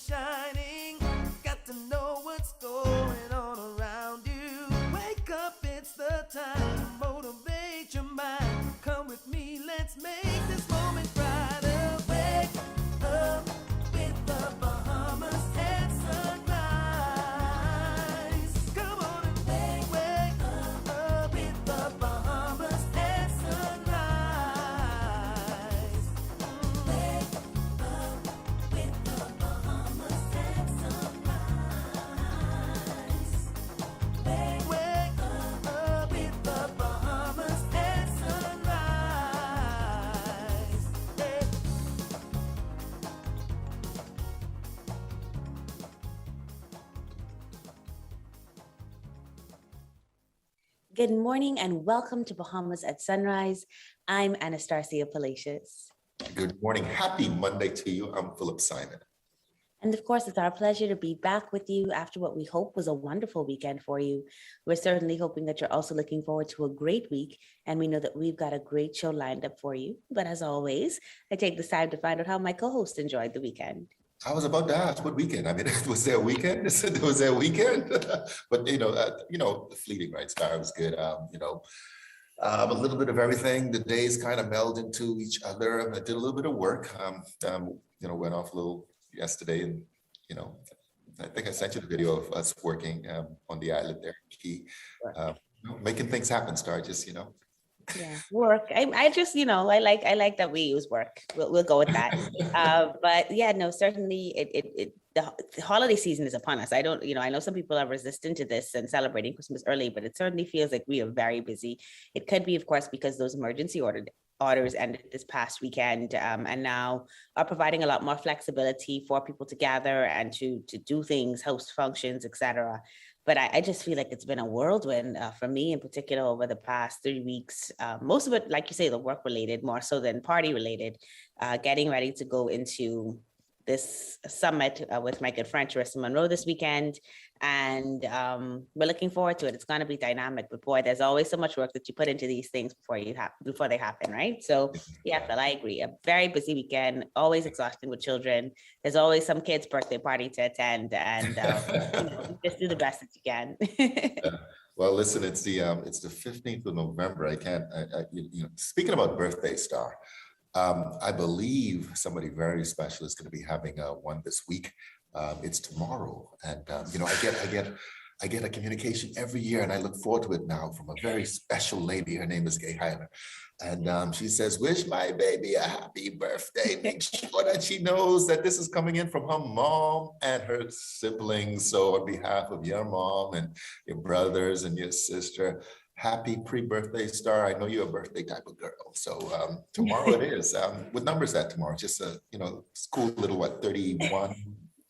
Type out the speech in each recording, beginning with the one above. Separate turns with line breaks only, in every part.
shining. Got to know what's going on around you. Wake up, it's the time to motivate your mind. Come with me, let's make this moment brighter. Wake up with the Bahamas at sunrise. Come on and wake up with the Bahamas at sunrise. Wake up with the Bahamas at sunrise. Wake up with the Bahamas at sunrise. Hey.
Good morning and welcome to Bahamas at Sunrise. I'm Anastasia Palacios.
Good morning. Happy Monday to you. I'm Philip Simon.
And of course, it's our pleasure to be back with you after what we hope was a wonderful weekend for you. We're certainly hoping that you're also looking forward to a great week. And we know that we've got a great show lined up for you. But as always, I take this time to find out how my co-host enjoyed the weekend.
I was about to ask what weekend. I mean, was there a weekend? Was there a weekend? But fleeting, right? Star was good. A little bit of everything. The days kind of meld into each other. I did a little bit of work. Went off a little yesterday, and I think I sent you the video of us working on the island there, Key, making things happen. Star,
Yeah, work. I just, I like that we use work. We'll go with that. But yeah, no, certainly the holiday season is upon us. I know some people are resistant to this and celebrating Christmas early, but it certainly feels like we are very busy. It could be, of course, because those emergency orders ended this past weekend, and now are providing a lot more flexibility for people to gather and to do things, host functions, etc. But I just feel like it's been a whirlwind for me in particular over the past 3 weeks. Most of it, like you say, the work related more so than party related, getting ready to go into this summit with my good friend Teresa Monroe this weekend. And we're looking forward to it. It's going to be dynamic, but boy, there's always so much work that you put into these things before they happen, right? So yeah, Phil, I agree. A very busy weekend, always exhausting with children. There's always some kid's birthday party to attend, and just do the best that you can.
Well, listen, it's the 15th of November. Speaking about birthday, Star, I believe somebody very special is going to be having one this week. It's tomorrow, and I get a communication every year, and I look forward to it now from a very special lady. Her name is Hanna, and she says, "Wish my baby a happy birthday. Make sure that she knows that this is coming in from her mom and her siblings. So on behalf of your mom and your brothers and your sister, happy pre-birthday, Star. I know you're a birthday type of girl. So tomorrow it is. What number is that tomorrow? Just school little 31.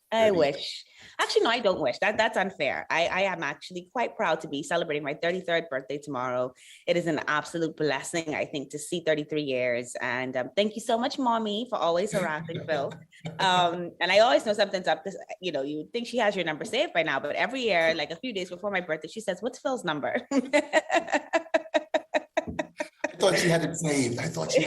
I wish. Actually, no, I don't wish. That's unfair. I am actually quite proud to be celebrating my 33rd birthday tomorrow. It is an absolute blessing, I think, to see 33 years. And thank you so much, Mommy, for always harassing Phil. And I always know something's up. You would think she has your number saved by now, but every year, like a few days before my birthday, she says, "What's Phil's number?"
I thought she had it saved. I thought she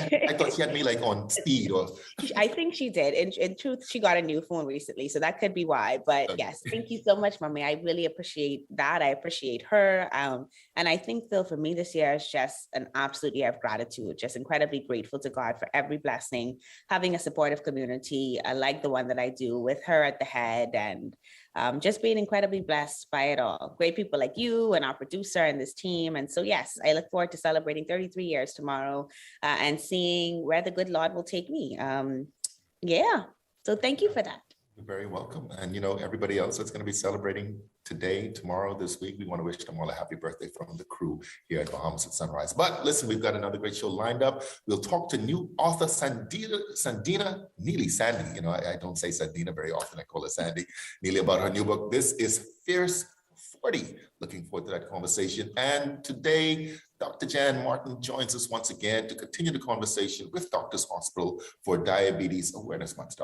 had me like on speed, or
I think she did. In truth, she got a new phone recently, so that could be why. But yes, thank you so much, Mommy. I really appreciate that. I appreciate her. And I think, Phil, for me this year is just an absolute year of gratitude. Just incredibly grateful to God for every blessing, having a supportive community like the one that I do with her at the head, and just being incredibly blessed by it all. Great people like you and our producer and this team. And so, yes, I look forward to celebrating 33 years tomorrow and seeing where the good Lord will take me. So thank you for that.
You're very welcome. And everybody else that's going to be celebrating today, tomorrow, this week, we want to wish them all a happy birthday from the crew here at Bahamas at Sunrise. But listen, we've got another great show lined up. We'll talk to new author Sandena, Neely, Sandy. I don't say Sandena very often. I call her Sandy. Neely, about her new book. This is Fierce 40. Looking forward to that conversation. And today, Dr. Jan Martin joins us once again to continue the conversation with Doctors Hospital for Diabetes Awareness Month.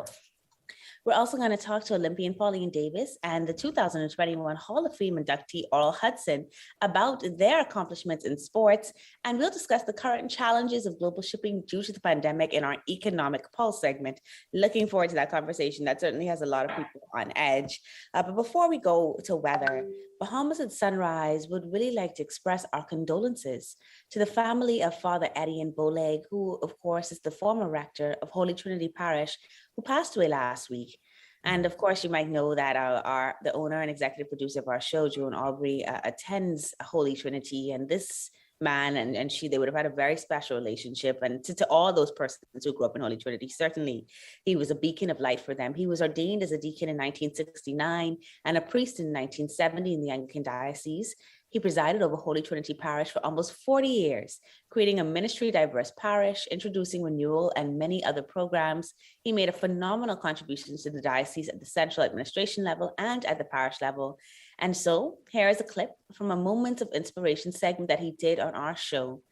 We're also going to talk to Olympian Pauline Davis and the 2021 Hall of Fame inductee Oral Hudson about their accomplishments in sports. And we'll discuss the current challenges of global shipping due to the pandemic in our Economic Pulse segment. Looking forward to that conversation. That certainly has a lot of people on edge. But before we go to weather, Bahamas at Sunrise would really like to express our condolences to the family of Father Eddie Boleg, who, of course, is the former rector of Holy Trinity Parish, who passed away last week. And of course, you might know that the owner and executive producer of our show, Joan Aubrey, attends Holy Trinity, and this man and she, they would have had a very special relationship. And to all those persons who grew up in Holy Trinity, certainly he was a beacon of light for them. He was ordained as a deacon in 1969 and a priest in 1970 in the Anglican Diocese. He presided over Holy Trinity Parish for almost 40 years, creating a ministry diverse parish, introducing renewal and many other programs. He made a phenomenal contribution to the diocese at the central administration level and at the parish level. And so here is a clip from a Moments of Inspiration segment that he did on our show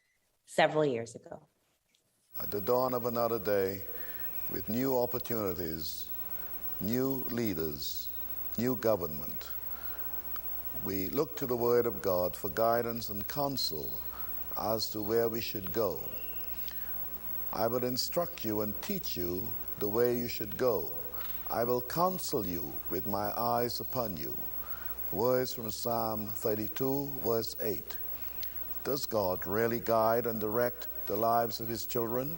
several years ago.
At the dawn of another day, with new opportunities, new leaders, new government, we look to the Word of God for guidance and counsel as to where we should go. I will instruct you and teach you the way you should go. I will counsel you with my eyes upon you. Words from Psalm 32, verse 8. Does God really guide and direct the lives of his children?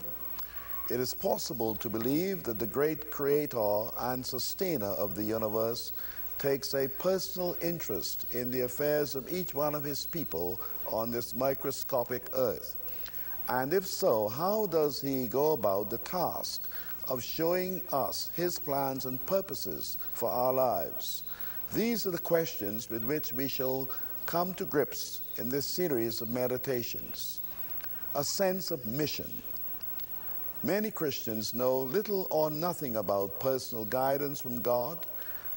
It is possible to believe that the great creator and sustainer of the universe takes a personal interest in the affairs of each one of his people on this microscopic earth. And if so, how does he go about the task of showing us his plans and purposes for our lives? These are the questions with which we shall come to grips in this series of meditations. A sense of mission. Many Christians know little or nothing about personal guidance from God.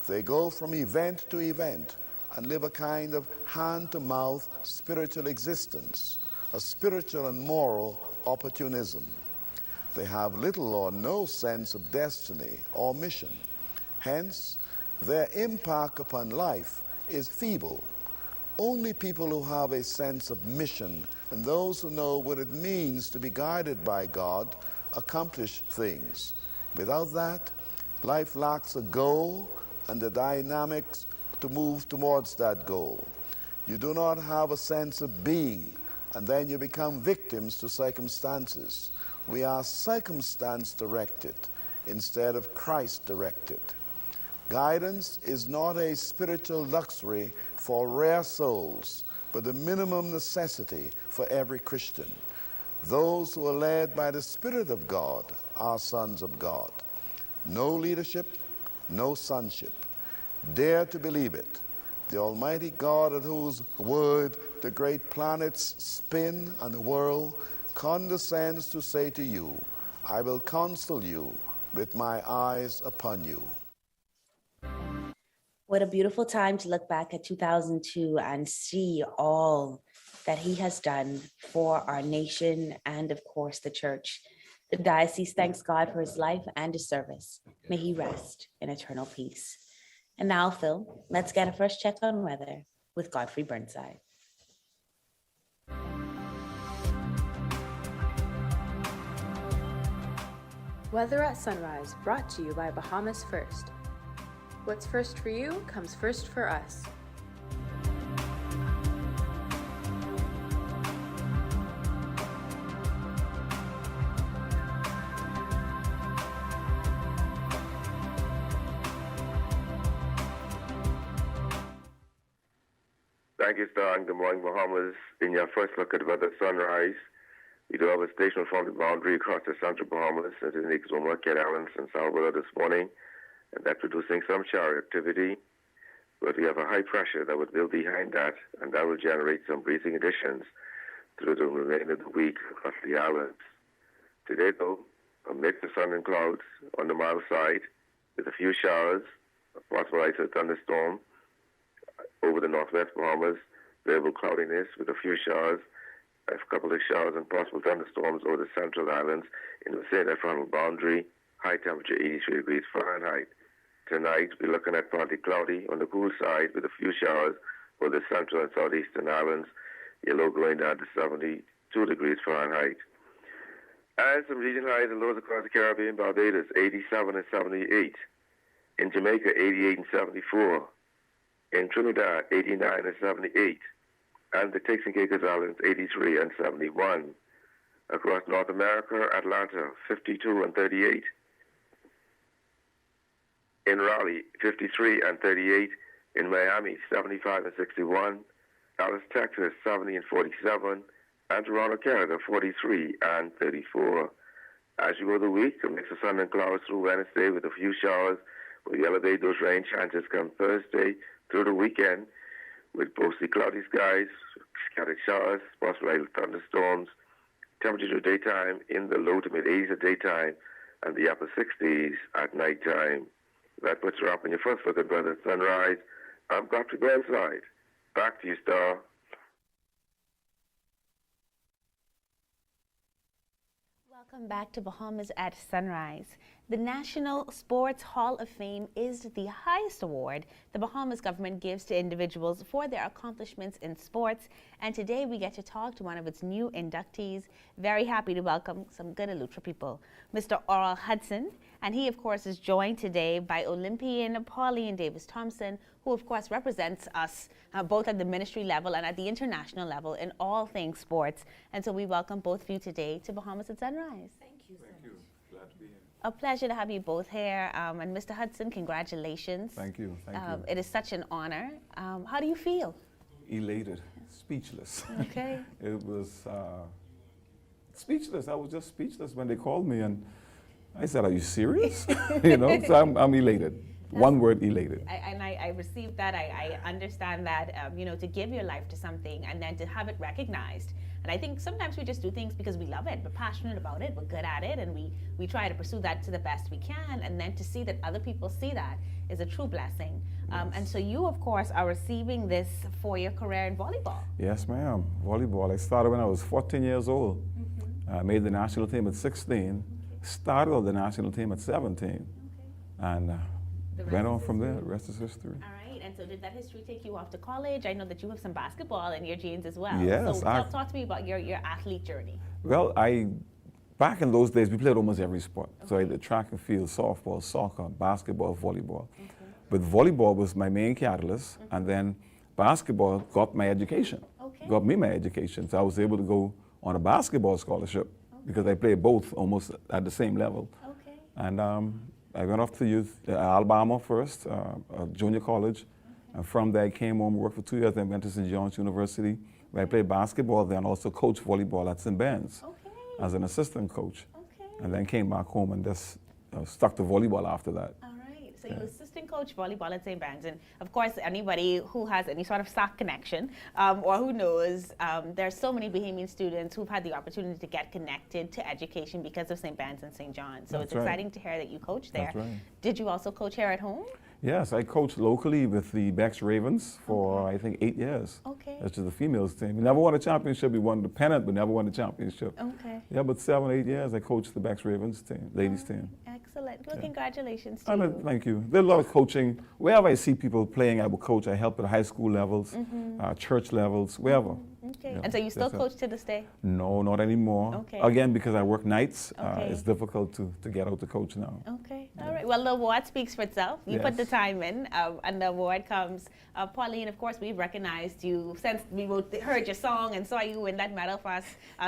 They go from event to event and live a kind of hand-to-mouth spiritual existence, a spiritual and moral opportunism. They have little or no sense of destiny or mission. Hence, their impact upon life is feeble. Only people who have a sense of mission and those who know what it means to be guided by God accomplish things. Without that, life lacks a goal and the dynamics to move towards that goal. You do not have a sense of being, and then you become victims to circumstances. We are circumstance-directed instead of Christ-directed. Guidance is not a spiritual luxury for rare souls, but a minimum necessity for every Christian. Those who are led by the Spirit of God are sons of God. No leadership, no sonship. Dare to believe it. The Almighty God at whose word the great planets spin and whirl condescends to say to you, I will counsel you with my eyes upon you.
What a beautiful time to look back at 2002 and see all that he has done for our nation and, of course, the church. The diocese thanks God for his life and his service. May he rest in eternal peace. And now, Phil, let's get a first check on weather with Godfrey Burnside.
Weather at Sunrise, brought to you by Bahamas First. What's first for you comes first for us.
Thank you, Star, and good morning, Bahamas. In your first look at weather sunrise, we do have a stationary front boundary across the central Bahamas. It indicates on Marquette Islands and South Willow this morning, and that's producing some shower activity. But we have a high pressure that would build behind that, and that will generate some breezing conditions through the remainder of the week across the islands. Today, though, a mix of sun and clouds on the mild side, with a few showers, a possible isolated thunderstorm over the northwest Bahamas, variable cloudiness with a few showers, a couple of showers and possible thunderstorms over the central islands in the vicinity of frontal boundary, high temperature 83 degrees Fahrenheit. Tonight, we're looking at partly cloudy on the cool side with a few showers for the central and southeastern islands. Your low going down to 72 degrees Fahrenheit. And some region highs and lows across the Caribbean, Barbados, 87 and 78. In Jamaica, 88 and 74. In Trinidad, 89 and 78. And the Turks and Caicos Islands, 83 and 71. Across North America, Atlanta, 52 and 38. In Raleigh, 53 and 38. In Miami, 75 and 61. Dallas, Texas, 70 and 47. And Toronto, Canada, 43 and 34. As you go the week, a mix of sun and clouds through Wednesday with a few showers. We elevate those rain chances come Thursday through the weekend with mostly cloudy skies, scattered showers, possible thunderstorms. Temperature daytime in the low to mid 80s at daytime and the upper 60s at nighttime. That puts her up on your first look at weather at sunrise. I'm Dr. Burnside. Back to you, Star.
Welcome back to Bahamas at Sunrise. The National Sports Hall of Fame is the highest award the Bahamas government gives to individuals for their accomplishments in sports. And today we get to talk to one of its new inductees. Very happy to welcome some good Elutra people, Mr. Oral Hudson. And he, of course, is joined today by Olympian Pauline Davis-Thompson, who, of course, represents us both at the ministry level and at the international level in all things sports. And so we welcome both of you today to Bahamas at Sunrise.
Thank you so much.
Glad to be here.
A pleasure to have you both here. And Mr. Hudson, congratulations.
Thank you. Thank you.
It is such an honor. How do you feel?
Elated, speechless.
Okay.
It was speechless. I was just speechless when they called me, and I said, "Are you serious?" So I'm elated. One word, elated.
I received that. I understand that, to give your life to something and then to have it recognized. And I think sometimes we just do things because we love it, we're passionate about it, we're good at it, and we try to pursue that to the best we can. And then to see that other people see that is a true blessing.
Yes.
And so you, of course, are receiving this for your career in volleyball.
Yes, ma'am. Volleyball. I started when I was 14 years old. Mm-hmm. I made the national team at 16. Started on the national team at 17. And went on from there. The rest is history.
All right. And so did that history take you off to college? I know that you have some basketball in your genes as well.
Yes.
So talk to me about your athlete journey.
Well, back in those days, we played almost every sport. Okay. So I did track and field, softball, soccer, basketball, volleyball. Okay. But volleyball was my main catalyst, and then basketball got my education. Okay. Got me my education. So I was able to go on a basketball scholarship because I played both almost at the same level. Okay. And I went off to youth, Alabama first, junior college. And from there I came home, worked for 2 years, then went to St. John's University, where I played basketball there and also coached volleyball at St. Ben's as an assistant coach. Okay. And then came back home and just stuck to volleyball after that.
All right. So you assistant coach volleyball at St. Ben's. And of course, anybody who has any sort of SAC connection or who knows, there's so many Bahamian students who've had the opportunity to get connected to education because of St. Ben's and St. John's. So
That's
it's exciting to hear that you coach there.
That's right.
Did you also coach here at home?
Yes, I coached locally with the Bex Ravens for I think 8 years. Okay. That's just the females team. We never won a championship. We won the pennant, but never won the championship. Okay. Yeah, but 7, 8 years I coached the Bex Ravens team, ladies team.
Excellent. Well, congratulations to you.
Thank you. There's a lot of coaching. Wherever I see people playing, I will coach. I help at high school levels, church levels, wherever.
Okay. Yeah, and so you still coach to this day?
No, not anymore. Okay. Again, because I work nights, it's difficult to get out to coach now.
Okay. All right. Well, the award speaks for itself. You put the time in, and the award comes. Pauline, of course, we've recognized you since we heard your song and saw you win that medal for us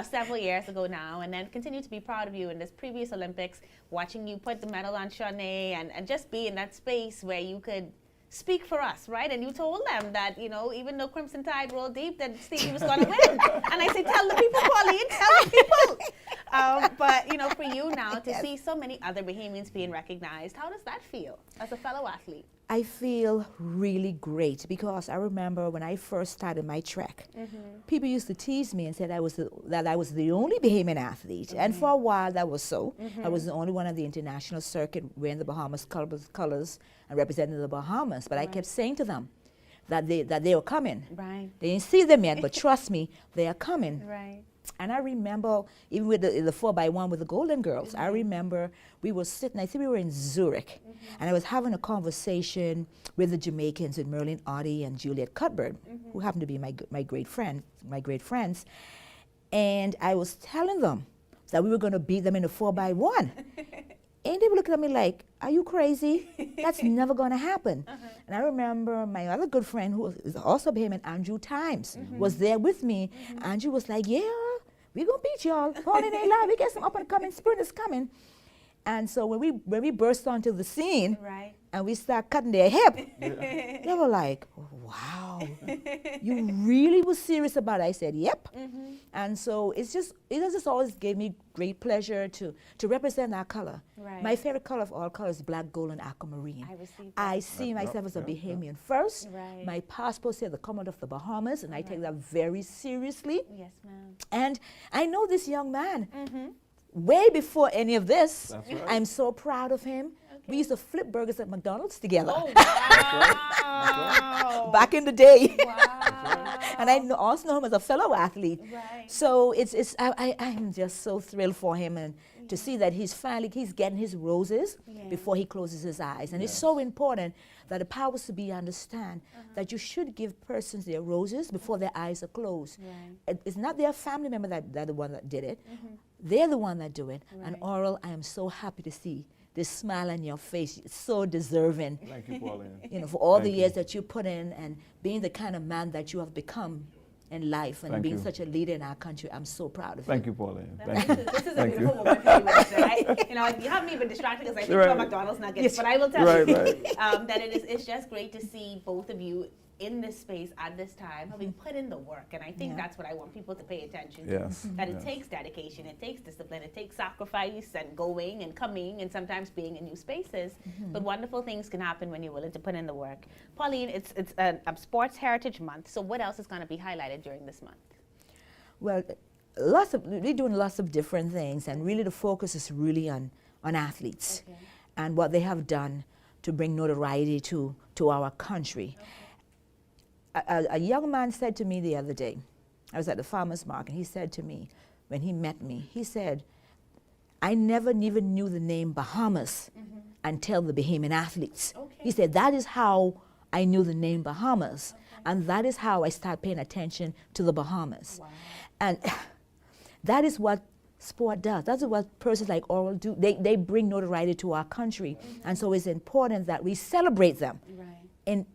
several years ago now, and then continue to be proud of you in this previous Olympics, watching you put the medal on Shawnee and just be in that space where you could speak for us, right? And you told them that, even though Crimson Tide rolled deep, that Stevie was going to win. And I say, tell the people, Pauline, tell the people. But, for you now to see so many other Bahamians being recognized, how does that feel as a fellow athlete?
I feel really great because I remember when I first started my trek, people used to tease me and say that I was the only Bahamian athlete. And for a while that was so. I was the only one on the international circuit wearing the Bahamas colors and representing the Bahamas. But I kept saying to them that they were coming. Right. They didn't see them yet, but trust me, they are coming. Right. And I remember, even with the 4x1 with the Golden Girls, I remember we were sitting, I think we were in Zurich, and I was having a conversation with the Jamaicans, with Merlin Oddie and Juliet Cuthbert, who happened to be my great friends. And I was telling them that we were going to beat them in a 4x1. And they were looking at me like, are you crazy? That's never going to happen. And I remember my other good friend, who is also Bahamian, Andrew Times, was there with me. Andrew was like, yeah, we're going to beat y'all. Pauline ain't lying. We get some up-and-coming sprinters coming. And so when we burst onto the scene,
Right.
and we start cutting their hip, they were like, wow, you really was serious about it? I said, yep. And so it just always gave me great pleasure to represent our color.
Right.
My favorite color of all colors is black, gold, and aquamarine.
I received
I
that.
see myself as a
yeah.
Bahamian first.
Right.
My passport says the Commonwealth of the Bahamas, and I take that very seriously.
Yes, ma'am.
And I know this young man way before any of this.
That's right.
I'm so proud of him. We used to flip burgers at McDonald's together.
Oh, wow.
Back in the day.
Wow.
And I also know him as a fellow athlete.
Right.
So I'm just so thrilled for him, and to see that he's getting his roses before he closes his eyes. And it's so important that the powers to be understand that you should give persons their roses before their eyes are closed.
Right.
It's not their family member that the one that did it. They're the one that do it. And Oral, I am so happy to see this smile on your face. It's so deserving.
Thank you, Pauline.
For all the
Thank
years
you.
that you put in, and being the kind of man that you have become in life, and
Thank
being
you.
such a leader in our country. I'm so proud of
Thank
you.
you, Pauline.
This
Thank you.
is a
Thank
beautiful
you.
moment for you, Melissa. You haven't even been distracted because I think
Right.
about McDonald's nuggets.
Yes.
But I will tell
Right,
you
right.
that it's just great to see both of you in this space at this time, having put in the work. And I think that's what I want people to pay attention to.
Yes,
That it
yes.
takes dedication, it takes discipline, it takes sacrifice and going and coming and sometimes being in new spaces. But wonderful things can happen when you're willing to put in the work. Pauline, it's a Sports Heritage Month. So what else is going to be highlighted during this month?
Well, we're doing lots of different things, and really the focus is really on athletes and what they have done to bring notoriety to our country. A young man said to me the other day, I was at the farmer's market, and he said to me, when he met me, he said, I never even knew the name Bahamas until the Bahamian athletes. He said, that is how I knew the name Bahamas, and that is how I started paying attention to the Bahamas. And that is what sport does. That's what persons like Oral do. They bring notoriety to our country. And so it's important that we celebrate them in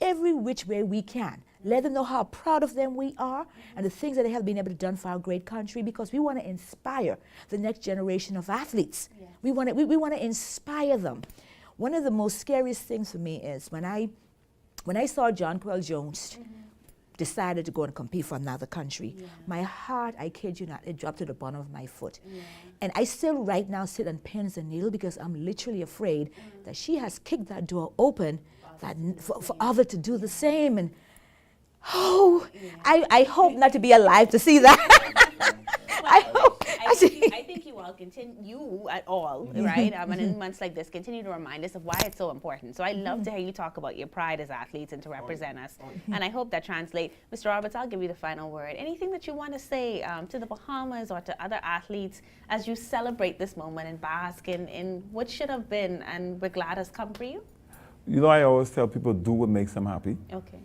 every which way we can. Let them know how proud of them we are and the things that they have been able to do for our great country, because we want to inspire the next generation of athletes. We want to inspire them. One of the most scariest things for me is when I saw John Quell Jones decided to go and compete for another country. My heart, I kid you not, it dropped to the bottom of my foot. And I still right now sit on pins and needles because I'm literally afraid that she has kicked that door open for others to do the same. And I hope not to be alive to see that.
I think you all continue at all, right? And in months like this, continue to remind us of why it's so important. So I love to hear you talk about your pride as athletes and to represent us. And I hope that translates. Mr. Roberts, I'll give you the final word. Anything that you want to say to the Bahamas or to other athletes as you celebrate this moment and bask in what should have been, and we're glad has come for you?
I always tell people, do what makes them happy.
Okay.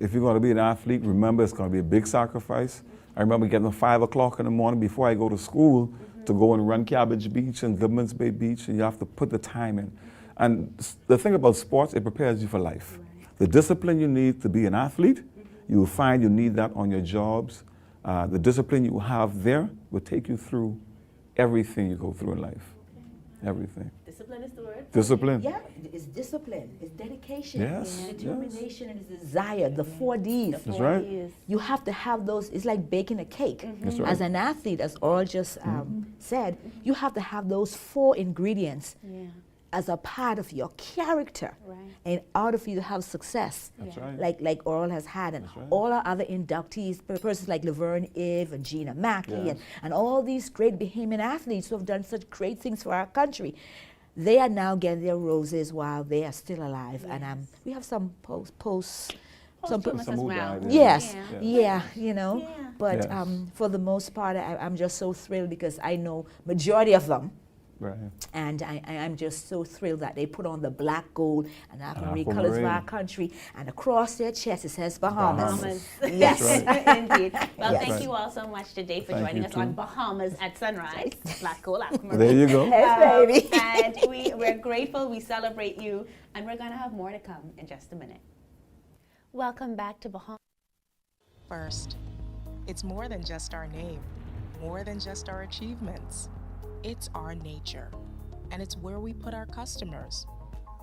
If you're going to be an athlete, remember it's going to be a big sacrifice. I remember getting up 5 o'clock in the morning before I go to school to go and run Cabbage Beach and Government's Bay Beach, and you have to put the time in. And the thing about sports, it prepares you for life. The discipline you need to be an athlete, you will find you need that on your jobs. The discipline you have there will take you through everything you go through in life. Everything.
Discipline is the word.
Discipline.
Yeah, it's discipline, it's dedication,
Yes,
it's determination, and it's desire, the 4 Ds.
That's right.
You have to have those. It's like baking a cake.
That's right.
As an athlete, as Oral just said, you have to have those 4 ingredients as a part of your character in order for you to have success.
That's right.
Like Oral has had, and
right.
all our other inductees, persons like Laverne Eve and Gina Mackey,
Yes.
and all these great Bahamian athletes who have done such great things for our country. They are now getting their roses while they are still alive. And we have some posts some
Posthumous as
Some
well.
died,
Yes,
Yeah.
yeah, you know.
Yeah.
But
Yes.
for the most part, I'm just so thrilled because I know majority of them,
Right.
and I'm just so thrilled that they put on the black, gold, and aquamarine colors of
Aquamarine.
our country, and across their chest it says Bahamas.
Bahamas.
Yes.
Indeed. Well,
Yes.
thank
Right.
you all so much today for
Thank
joining
you
us on
too.
Bahamas at Sunrise. Black Gold Aquamarine.
There you go.
Yes, baby.
And we're grateful, we celebrate you, and we're going to have more to come in just a minute. Welcome back to Bahamas.
First, it's more than just our name, more than just our achievements. It's our nature, and it's where we put our customers.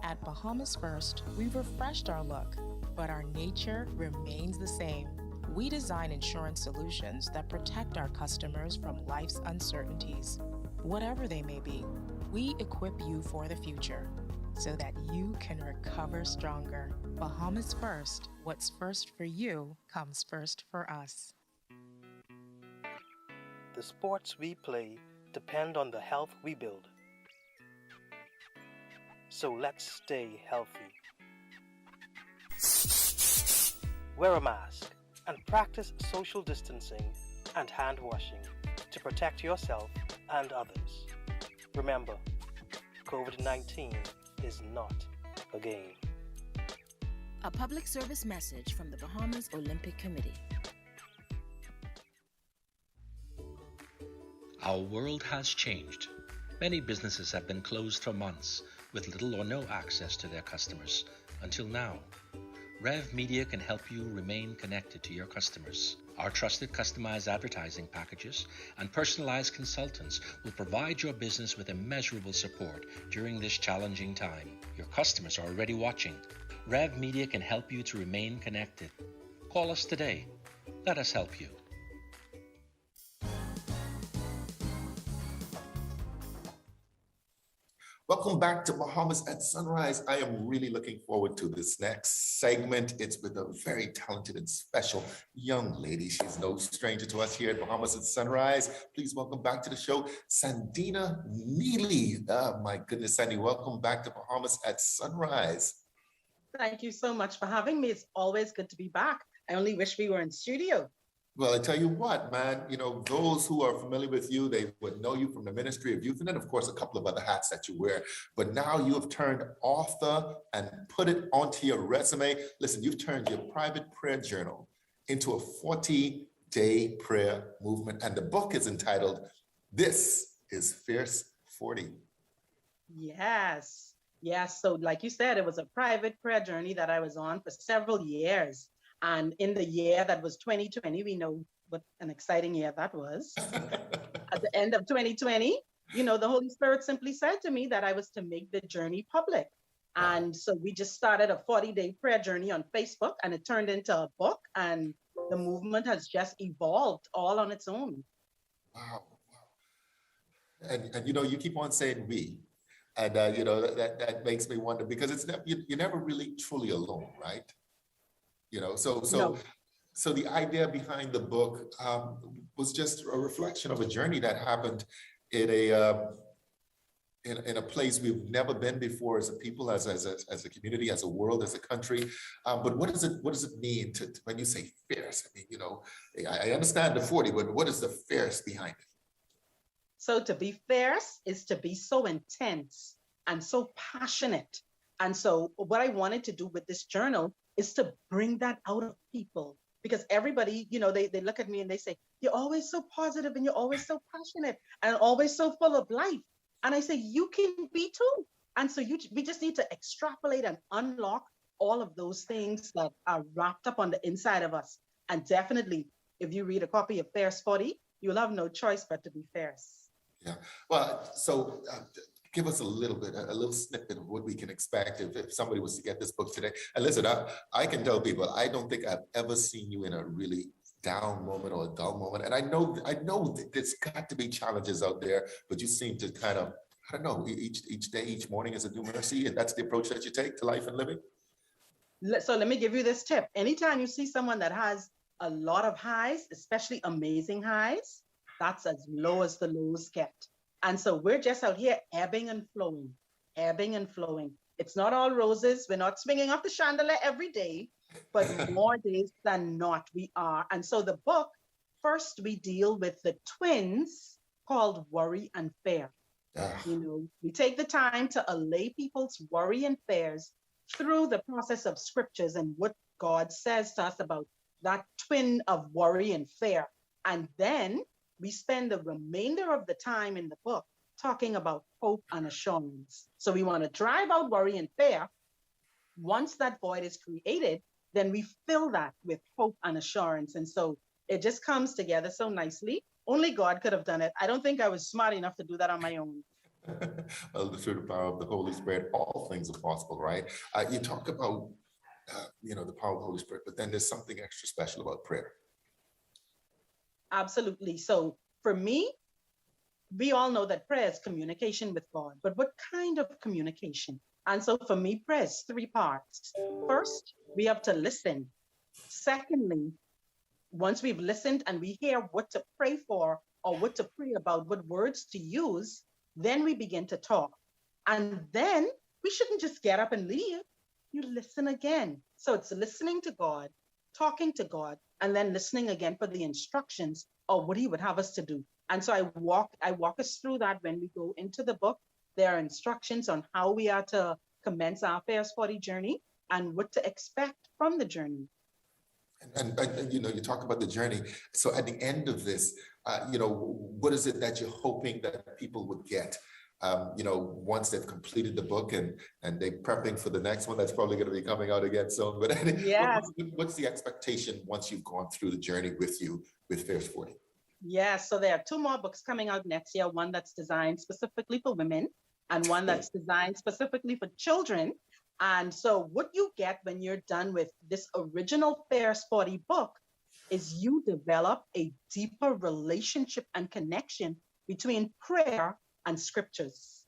At Bahamas First, we've refreshed our look, but our nature remains the same. We design insurance solutions that protect our customers from life's uncertainties, whatever they may be. We equip you for the future so that you can recover stronger. Bahamas First, what's first for you comes first for us.
The sports we play depend on the health we build. So let's stay healthy. Wear a mask and practice social distancing and hand washing to protect yourself and others. Remember, COVID-19 is not a game.
A public service message from the Bahamas Olympic Committee.
Our world has changed. Many businesses have been closed for months with little or no access to their customers until now. Rev Media can help you remain connected to your customers. Our trusted customized advertising packages and personalized consultants will provide your business with immeasurable support during this challenging time. Your customers are already watching. Rev Media can help you to remain connected. Call us today. Let us help you.
Welcome back to Bahamas at Sunrise. I am really looking forward to this next segment. It's with a very talented and special young lady. She's no stranger to us here at Bahamas at Sunrise. Please welcome back to the show, Sandena Neely. Oh, my goodness, Sandy, welcome back to Bahamas at Sunrise.
Thank you so much for having me. It's always good to be back. I only wish we were in studio.
Well, I tell you what, man, you know, those who are familiar with you, they would know you from the Ministry of Youth and then, of course, a couple of other hats that you wear. But now you have turned author and put it onto your resume. Listen, you've turned your private prayer journal into a 40-day prayer movement. And the book is entitled, This is Fierce 40.
Yes. So like you said, it was a private prayer journey that I was on for several years. And in the year that was 2020, we know what an exciting year that was. At the end of 2020, you know, the Holy Spirit simply said to me that I was to make the journey public. And so we just started a 40-day prayer journey on Facebook, and it turned into a book, and the movement has just evolved all on its own.
Wow. And you know, you keep on saying we. And, you know, that makes me wonder, because it's you're never really truly alone, right? You know, so the idea behind the book was just a reflection of a journey that happened in a place we've never been before as a people, as a community, as a world, as a country. But what does it mean to when you say fierce? I mean, you know, I understand the 40, but what is the fierce behind it?
So to be fierce is to be so intense and so passionate. And so what I wanted to do with this journal is to bring that out of people, because everybody, you know, they look at me and they say, you're always so positive and you're always so passionate and always so full of life. And I say, you can be too. And so we just need to extrapolate and unlock all of those things that are wrapped up on the inside of us. And definitely, if you read a copy of Fierce 40, you'll have no choice but to be fierce.
Yeah. Well, so give us a little snippet of what we can expect if somebody was to get this book today. And listen, I can tell people, I don't think I've ever seen you in a really down moment or a dull moment. And I know that there's got to be challenges out there, but you seem to kind of, I don't know, each day, each morning is a new mercy. And that's the approach that you take to life and living.
So let me give you this tip. Anytime you see someone that has a lot of highs, especially amazing highs, that's as low as the lows get. And so we're just out here ebbing and flowing. It's not all roses. We're not swinging off the chandelier every day, but more days than not, we are. And so the book, first we deal with the twins called worry and fear. You know, we take the time to allay people's worry and fears through the process of scriptures and what God says to us about that twin of worry and fear. And then we spend the remainder of the time in the book talking about hope and assurance. So we want to drive out worry and fear. Once that void is created, then we fill that with hope and assurance. And so it just comes together so nicely. Only God could have done it. I don't think I was smart enough to do that on my own.
Well, through the power of the Holy Spirit, all things are possible, right? You talk about, the power of the Holy Spirit, but then there's something extra special about prayer.
Absolutely. So for me, we all know that prayer is communication with God, but what kind of communication? And so for me, prayer is three parts. First, we have to listen. Secondly, once we've listened and we hear what to pray for or what to pray about, what words to use, then we begin to talk. And then we shouldn't just get up and leave. You listen again. So it's listening to God, talking to God, and then listening again for the instructions or what he would have us to do. And so I walk us through that when we go into the book. There are instructions on how we are to commence our Affairs 40 journey and what to expect from the journey.
And you talk about the journey. So at the end of this, what is it that you're hoping that people would get? Once they've completed the book and they're prepping for the next one that's probably going to be coming out again soon. But
yes.
What's the expectation once you've gone through the journey with you with Affairs 40?
Yes, so there are two more books coming out next year, one that's designed specifically for women and one that's designed specifically for children. And so what you get when you're done with this original Affairs 40 book is you develop a deeper relationship and connection between prayer and scriptures.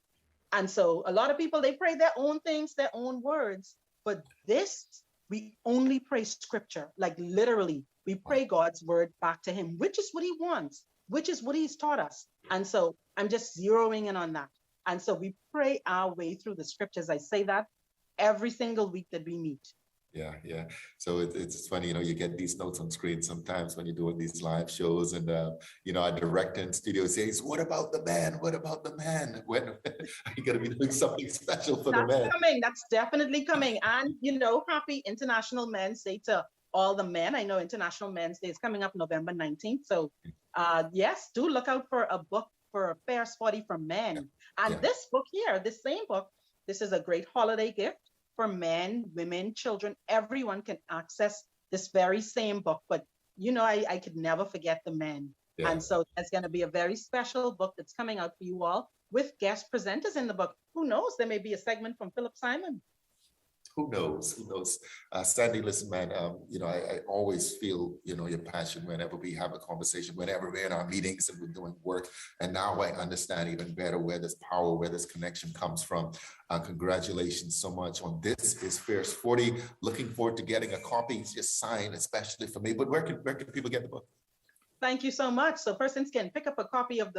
And so a lot of people, they pray their own things, their own words, but this, we only pray scripture, like literally. We pray God's word back to him, which is what he wants, which is what he's taught us. And so I'm just zeroing in on that. And so we pray our way through the scriptures. I say that every single week that we meet.
Yeah. So it's funny, you get these notes on screen sometimes when you're doing these live shows, and our director in studio says, "What about the man? What about the man? When are you going to be doing something special for the man?"
That's definitely coming. And happy International Men's Day to all the men. I know International Men's Day is coming up November 19th. So yes, do look out for a book for Affairs 40 for men. And this book here, this same book, this is a great holiday gift for men, women, children. Everyone can access this very same book. But, I could never forget the men. Yeah. And so there's going to be a very special book that's coming out for you all with guest presenters in the book. Who knows? There may be a segment from Philip Simon.
Who knows? Sandy, listen, man, I always feel, your passion whenever we have a conversation, whenever we're in our meetings and we're doing work. And now I understand even better where this power, where this connection comes from. Congratulations so much on this is Affairs 40. Looking forward to getting a copy, just signed, especially for me. But where can people get the book?
Thank you so much. So persons can pick up a copy of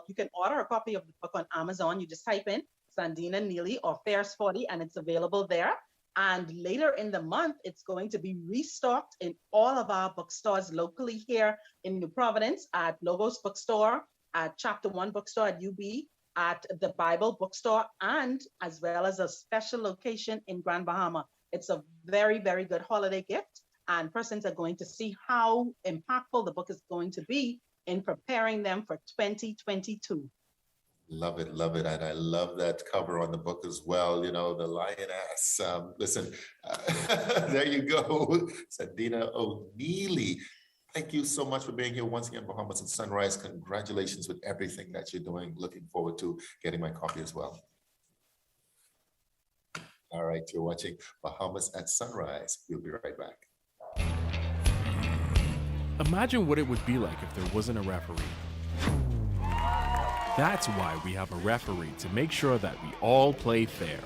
you can order a copy of the book on Amazon. You just type in Sandena, Neely or Affairs 40 and it's available there. And later in the month, it's going to be restocked in all of our bookstores locally here in New Providence, at Logos Bookstore, at Chapter 1 Bookstore at UB, at the Bible Bookstore, and as well as a special location in Grand Bahama. It's a very, very good holiday gift, and persons are going to see how impactful the book is going to be in preparing them for 2022.
Love it. And I love that cover on the book as well. The lioness. Listen, there you go. Sandena Neely. Thank you so much for being here once again, Bahamas and Sunrise. Congratulations with everything that you're doing. Looking forward to getting my copy as well. All right, you're watching Bahamas at Sunrise. We'll be right back.
Imagine what it would be like if there wasn't a referee. That's why we have a referee, to make sure that we all play fair.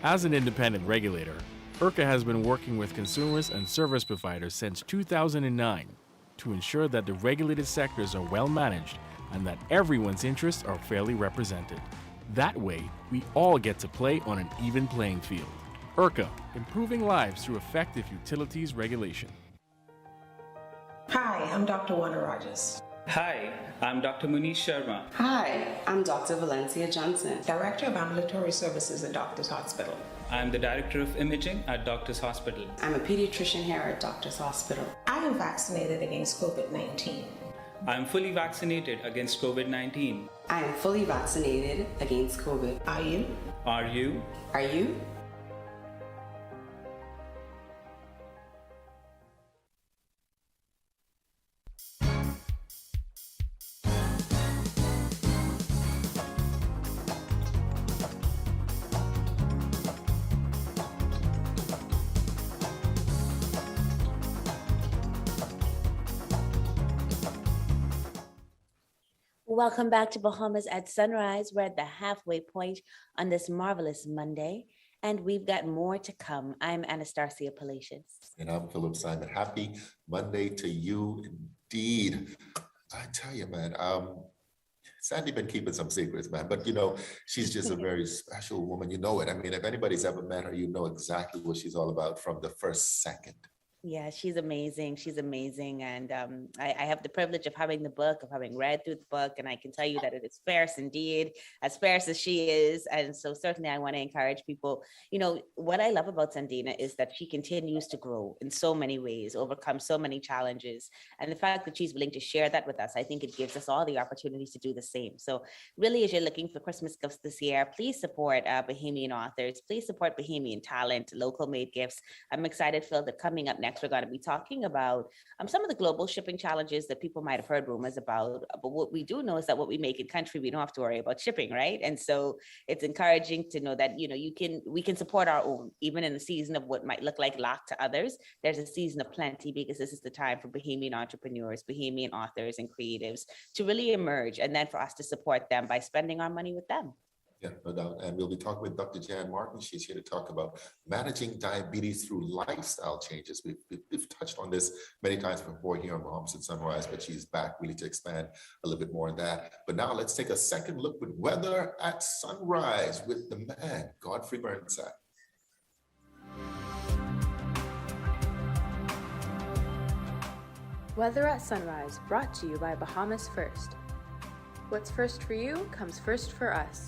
As an independent regulator, IRCA has been working with consumers and service providers since 2009 to ensure that the regulated sectors are well managed and that everyone's interests are fairly represented. That way, we all get to play on an even playing field. IRCA, improving lives through effective utilities regulation.
Hi, I'm Dr. Wanda Rogers.
Hi, I'm Dr. Munish Sharma.
Hi, I'm Dr. Valencia Johnson,
Director of Ambulatory Services at Doctors Hospital.
I'm the Director of Imaging at Doctors Hospital.
I'm a pediatrician here at Doctors Hospital.
I am vaccinated against COVID-19.
I'm fully vaccinated against COVID-19.
I am fully vaccinated against COVID.
Are you?
Are you?
Are you?
Welcome back to Bahamas at Sunrise. We're at the halfway point on this marvelous Monday, and we've got more to come. I'm Anastasia Palacios.
And I'm Philip Simon. Happy Monday to you indeed. I tell you, man, Sandy been keeping some secrets, man, but you know, she's just a very special woman. You know it. I mean, if anybody's ever met her, you know exactly what she's all about from the first second.
Yeah, she's amazing. She's amazing. And I have the privilege of having the book, of having read through the book. And I can tell you that it is fierce indeed, as fierce as she is. And so certainly I want to encourage people. You know, what I love about Sandena is that she continues to grow in so many ways, overcome so many challenges. And the fact that she's willing to share that with us, I think it gives us all the opportunities to do the same. So really, as you're looking for Christmas gifts this year, please support Bahamian authors. Please support Bahamian talent, local made gifts. I'm excited, Phil, that coming up next, we're going to be talking about some of the global shipping challenges that people might have heard rumors about. But what we do know is that what we make in country, we don't have to worry about shipping, right? And so it's encouraging to know that, you know, we can support our own, even in the season of what might look like lack to others. There's a season of plenty, because this is the time for Bahamian entrepreneurs, Bahamian authors and creatives to really emerge, and then for us to support them by spending our money with them.
Yeah, no doubt. And we'll be talking with Dr. Jan Martin. She's here to talk about managing diabetes through lifestyle changes. We've touched on this many times before here on Bahamas at Sunrise, but she's back really to expand a little bit more on that. But now let's take a second look with weather at sunrise with the man, Godfrey Burnside.
Weather at Sunrise, brought to you by Bahamas First. What's first for you comes first for us.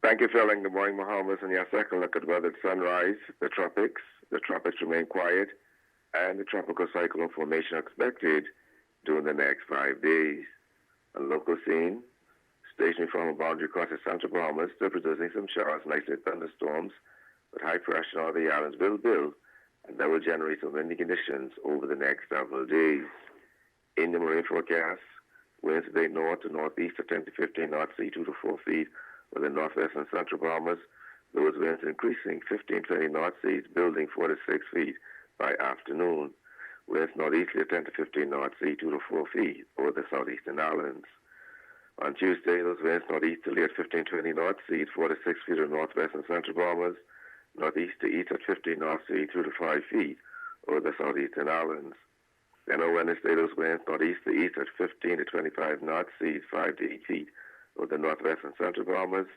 Thank you, Phil, and good morning, Bahamas. And your second look at weather at sunrise, the tropics. The tropics remain quiet, and the tropical cyclone formation expected during the next 5 days. On local scene, stationary from a boundary across the central Bahamas, still producing some showers and isolated thunderstorms, but high pressure on all the islands will build, and that will generate some windy conditions over the next several days. In the marine forecast, winds today north to northeast of 10 to 15 knots, sea 2 to 4 feet, with the northwest and central Bahamas, those winds increasing 15 to 20 knots, seas building 4 to 6 feet by afternoon. Winds northeasterly at 10 to 15 knots, sea 2 to 4 feet over the southeastern islands. On Tuesday, those winds northeasterly at 15 to 20 knots, seas 4 to 6 feet in northwest and central Bahamas, northeast to east at 15 knots, sea 2 to 5 feet over the southeastern islands. Then on Wednesday, those winds northeast to east at 15 to 25 knots, seas 5 to 8 feet over the northwest and central Bahamas,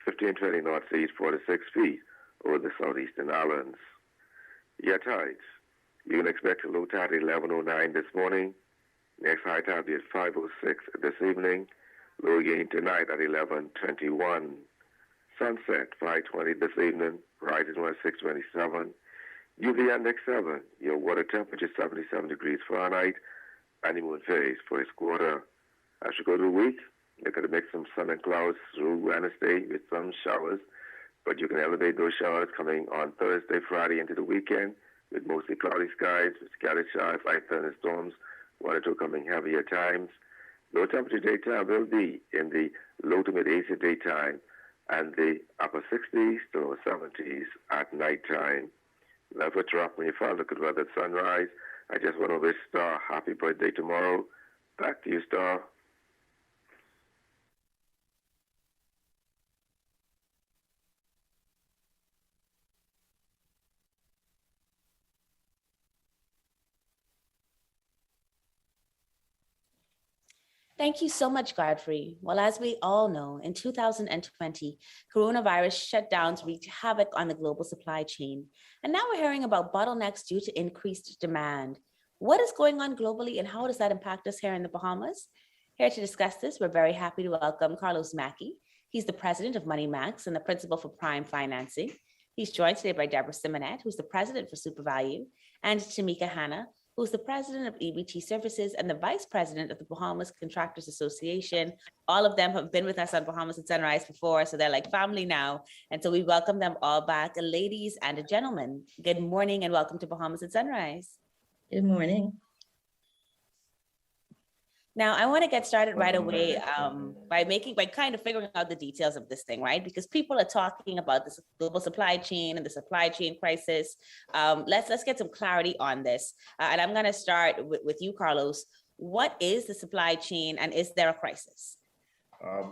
15 to 20 knots, seas 4 to 6 feet over the southeastern islands. Your tides. You can expect a low tide at 11:09 this morning. Next high tide will be at 5:06 this evening. Low again tonight at 11:21. Sunset 5:20 this evening. Rising at 6:27. UV index 7. Your water temperature 77 degrees Fahrenheit. Honeymoon phase for this quarter. As you go to the week, you're going to make some sun and clouds through Wednesday with some showers, but you can elevate those showers coming on Thursday, Friday into the weekend with mostly cloudy skies, with scattered showers, light thunderstorms, 1 or 2 coming heavier times. Low temperature daytime will be in the low to mid 80s daytime and the upper 60s to low 70s at nighttime. Now for drop when you finally look at weather at sunrise, I just want to wish Star happy birthday tomorrow. Back to you, Star.
Thank you so much, Godfrey. Well, as we all know, in 2020, coronavirus shutdowns wreaked havoc on the global supply chain. And now we're hearing about bottlenecks due to increased demand. What is going on globally and how does that impact us here in the Bahamas? Here to discuss this, we're very happy to welcome Karlos Mackey. He's the president of Money Max and the principal for Prime Financing. He's joined today by Debra, who's the president for SuperValue, and Tameka, Hanna, who's the president of EBT Services and the vice president of the Bahamas Contractors Association. All of them have been with us on Bahamas at Sunrise before, so they're like family now. And so we welcome them all back, ladies and gentlemen. Good morning and welcome to Bahamas at Sunrise.
Good morning.
Now, I want to get started right away by kind of figuring out the details of this thing, right? Because people are talking about this global supply chain and the supply chain crisis. Let's get some clarity on this. And I'm going to start with you, Karlos. What is the supply chain and is there a crisis?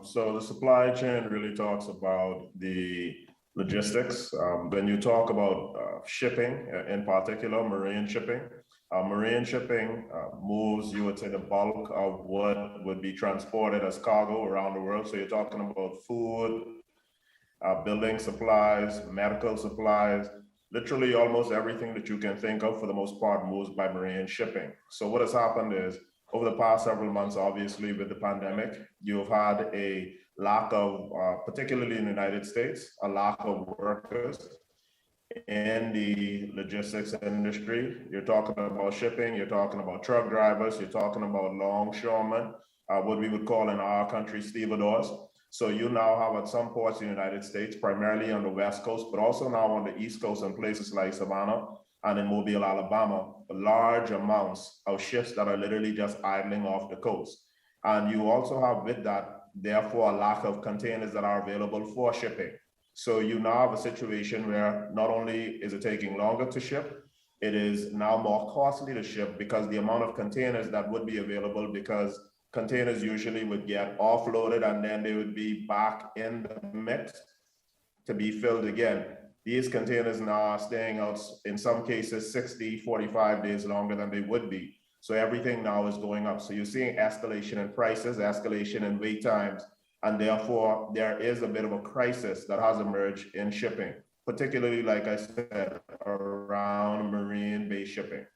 So the supply chain really talks about the logistics. When you talk about shipping, in particular, marine shipping, moves, you would say, the bulk of what would be transported as cargo around the world. So you're talking about food, building supplies, medical supplies, literally almost everything that you can think of for the most part moves by marine shipping. So what has happened is over the past several months, obviously with the pandemic, you've had a lack of, particularly in the United States, a lack of workers in the logistics industry. You're talking about shipping, you're talking about truck drivers, you're talking about longshoremen, what we would call in our country stevedores. So you now have at some ports in the United States, primarily on the West Coast, but also now on the East Coast and places like Savannah and in Mobile, Alabama, large amounts of ships that are literally just idling off the coast. And you also have with that, therefore, a lack of containers that are available for shipping. So you now have a situation where not only is it taking longer to ship, it is now more costly to ship because the amount of containers that would be available, because containers usually would get offloaded and then they would be back in the mix to be filled again. These containers now are staying out, in some cases, 60, 45 days longer than they would be. So everything now is going up. So you're seeing escalation in prices, escalation in wait times, and therefore there is a bit of a crisis that has emerged in shipping, particularly, like I said, around marine-based shipping.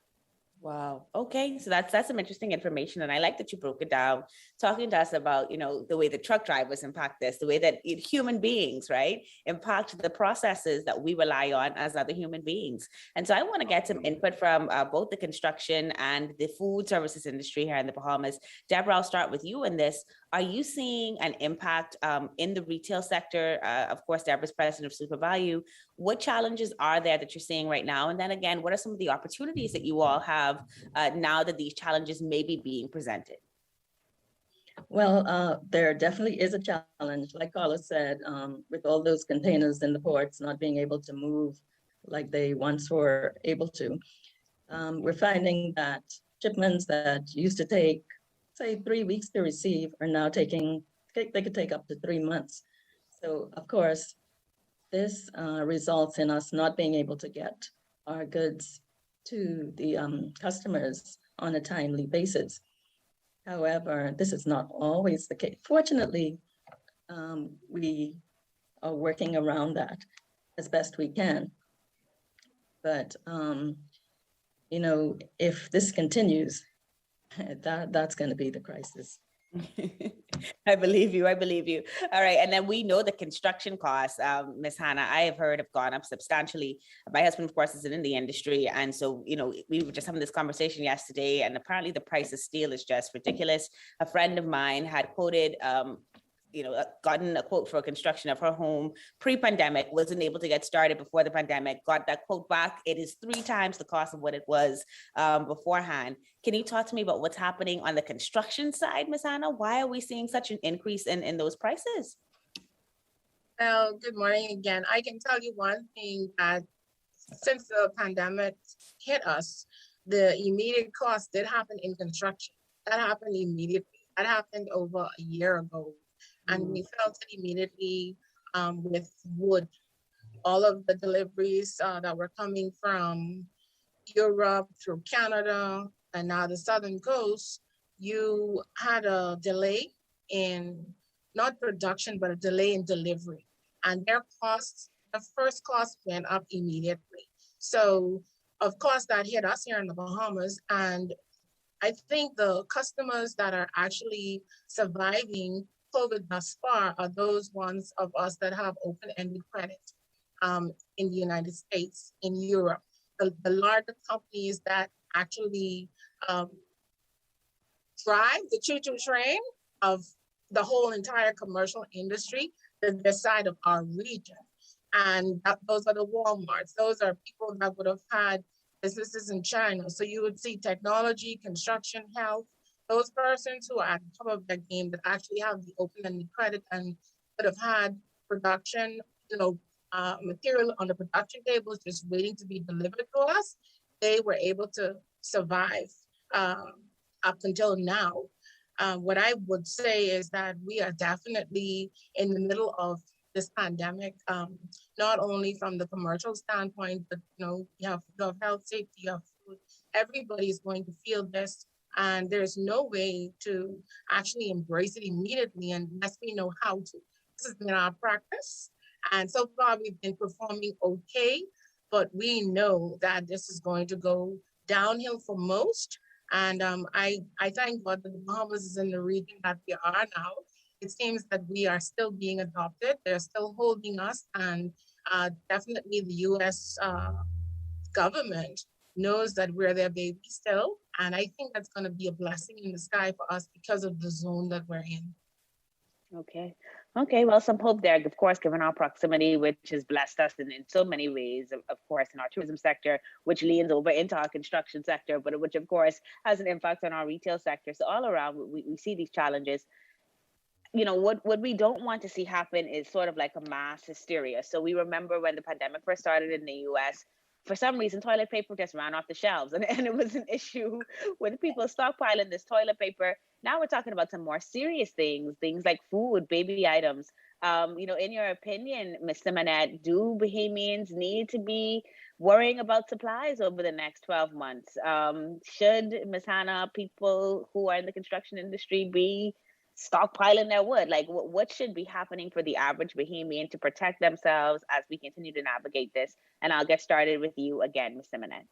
Wow. Okay. So that's some interesting information. And I like that you broke it down, talking to us about, the way the truck drivers impact this, the way that human beings, right, impact the processes that we rely on as other human beings. And so I want to get some input from both the construction and the food services industry here in the Bahamas. Debra, I'll start with you in this. Are you seeing an impact in the retail sector? Of course, Debra's president of SuperValue. What challenges are there that you're seeing right now? And then again, what are some of the opportunities that you all have now that these challenges may be being presented?
Well, there definitely is a challenge, like Karlos said, with all those containers in the ports not being able to move like they once were able to. We're finding that shipments that used to take, say, 3 weeks to receive are now taking, they could take up to 3 months. So of course, this results in us not being able to get our goods to the customers on a timely basis. However, this is not always the case. Fortunately, we are working around that as best we can. But, if this continues, that's going to be the crisis.
I believe you. All right. And then we know the construction costs, Ms. Hanna, I have heard have gone up substantially. My husband, of course, is in the industry. And so, we were just having this conversation yesterday, and apparently the price of steel is just ridiculous. A friend of mine had quoted, gotten a quote for construction of her home pre-pandemic, wasn't able to get started before the pandemic, got that quote back. It is 3 times the cost of what it was beforehand. Can you talk to me about what's happening on the construction side, Ms. Hanna? Why are we seeing such an increase in those prices?
Well, good morning again. I can tell you one thing, that since the pandemic hit us, the immediate cost did happen in construction. That happened immediately. That happened over a year ago. And we felt it immediately with wood. All of the deliveries that were coming from Europe through Canada and now the southern coast, you had a delay in not production, but a delay in delivery. And their costs, the first cost went up immediately. So of course that hit us here in the Bahamas. And I think the customers that are actually surviving COVID thus far are those ones of us that have open-ended credit in the United States, in Europe. The larger companies that actually drive the choo-choo train of the whole entire commercial industry, the side of our region. And those are the Walmarts. Those are people that would have had businesses in China. So you would see technology, construction, health, those persons who are at the top of their game that actually have the open-ended credit and would have had production, material on the production tables just waiting to be delivered to us. They were able to survive up until now. What I would say is that we are definitely in the middle of this pandemic, not only from the commercial standpoint, but you have health safety, you have food. Everybody is going to feel this, and there's no way to actually embrace it immediately unless we know how to. This has been our practice, and so far we've been performing okay, but we know that this is going to go downhill for most. And I thank God that the Bahamas is in the region that we are now. It seems that we are still being adopted. They're still holding us, and definitely the U.S. Government knows that we're their baby still. And I think that's going to be a blessing in the sky for us because of the zone that we're in.
Okay, well, some hope there, of course, given our proximity, which has blessed us in so many ways, of course, in our tourism sector, which leans over into our construction sector, but which, of course, has an impact on our retail sector. So all around, we see these challenges. What we don't want to see happen is sort of like a mass hysteria. So we remember when the pandemic first started in the US, for some reason, toilet paper just ran off the shelves, and it was an issue with people stockpiling this toilet paper. Now we're talking about some more serious things like food, baby items. In your opinion, Ms. Symonette, do Bahamians need to be worrying about supplies over the next 12 months? Should, Ms. Hanna, people who are in the construction industry be stockpiling their wood? Like, what should be happening for the average Bahamian to protect themselves as we continue to navigate this? And I'll get started with you again, Ms. Symonette.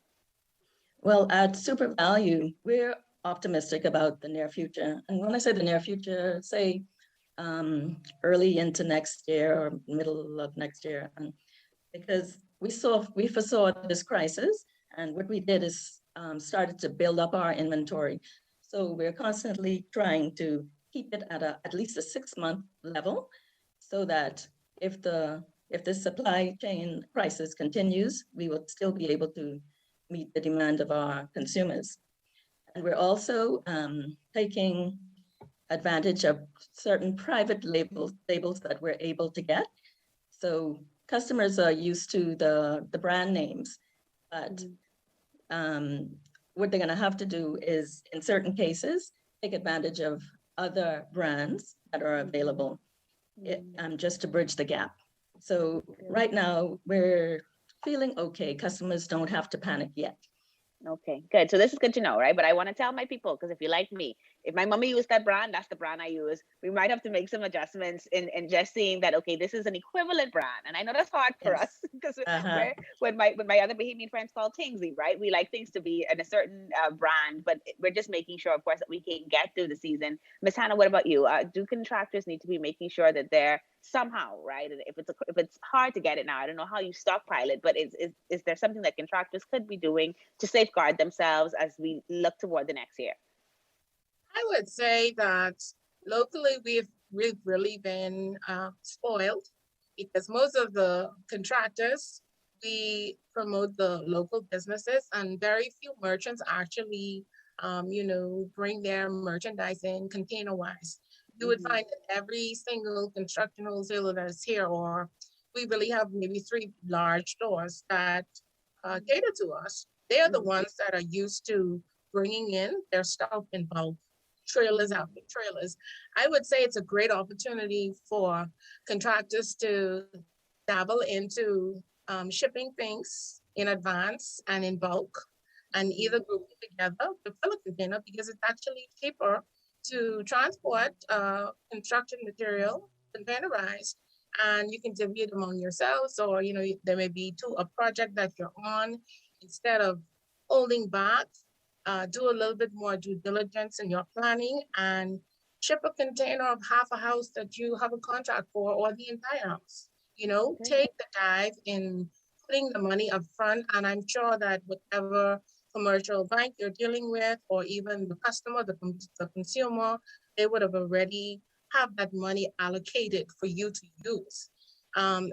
Well, at Super Value, we're optimistic about the near future. And when I say the near future, say early into next year or middle of next year, because we foresaw this crisis, and what we did is started to build up our inventory. So we're constantly trying to keep it at least a 6-month level, so that if the supply chain crisis continues, we will still be able to meet the demand of our consumers. And we're also taking advantage of certain private labels that we're able to get. So customers are used to the brand names, but what they're going to have to do is, in certain cases, take advantage of other brands that are available, just to bridge the gap. So right now we're feeling okay. Customers don't have to panic yet.
Okay, good. So this is good to know, right? But I want to tell my people, because if you like me, if my mommy used that brand, that's the brand I use. We might have to make some adjustments in just seeing that, okay, this is an equivalent brand. And I know that's hard for us, because when my other Bahamian friends call Tingsy, right? We like things to be in a certain brand, but we're just making sure, of course, that we can get through the season. Ms. Hanna, what about you? Do contractors need to be making sure that they're somehow, right? And if it's hard to get it now, I don't know how you stockpile it, but is there something that contractors could be doing to safeguard themselves as we look toward the next year?
I would say that locally we've really been spoiled, because most of the contractors, we promote the local businesses, and very few merchants actually, bring their merchandise in container-wise. You would find that every single construction wholesaler that is here, or we really have maybe 3 large stores that cater to us. They're the ones that are used to bringing in their stuff in bulk, trailers out the trailers. I would say it's a great opportunity for contractors to dabble into shipping things in advance and in bulk, and either group it together to fill a container because it's actually cheaper to transport construction material containerized, and you can divvy it among yourselves, or there may be a project that you're on. Instead of holding back, do a little bit more due diligence in your planning and ship a container of half a house that you have a contract for, or the entire house. Take the dive in putting the money up front, and I'm sure that whatever commercial bank you're dealing with, or even the customer, the consumer, they would have already have that money allocated for you to use.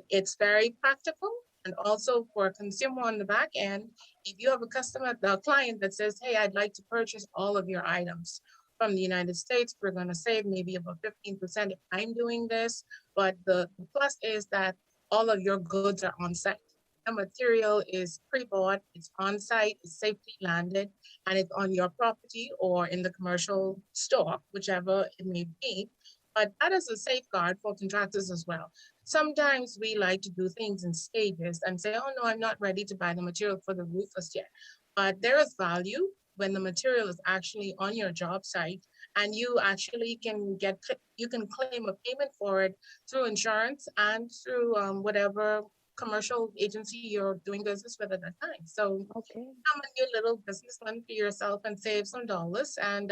It's very practical. And also for a consumer on the back end, if you have a client that says, hey, I'd like to purchase all of your items from the United States, we're going to save maybe about 15% if I'm doing this. But the plus is that all of your goods are on site. The material is pre-bought, it's on site, it's safely landed, and it's on your property or in the commercial store, whichever it may be. But that is a safeguard for contractors as well. Sometimes we like to do things in stages and say, oh no, I'm not ready to buy the material for the roof just yet. But there is value when the material is actually on your job site, and you actually can claim a payment for it through insurance and through whatever commercial agency you're doing business with at that time. So become a new little businessman for yourself and save some dollars. And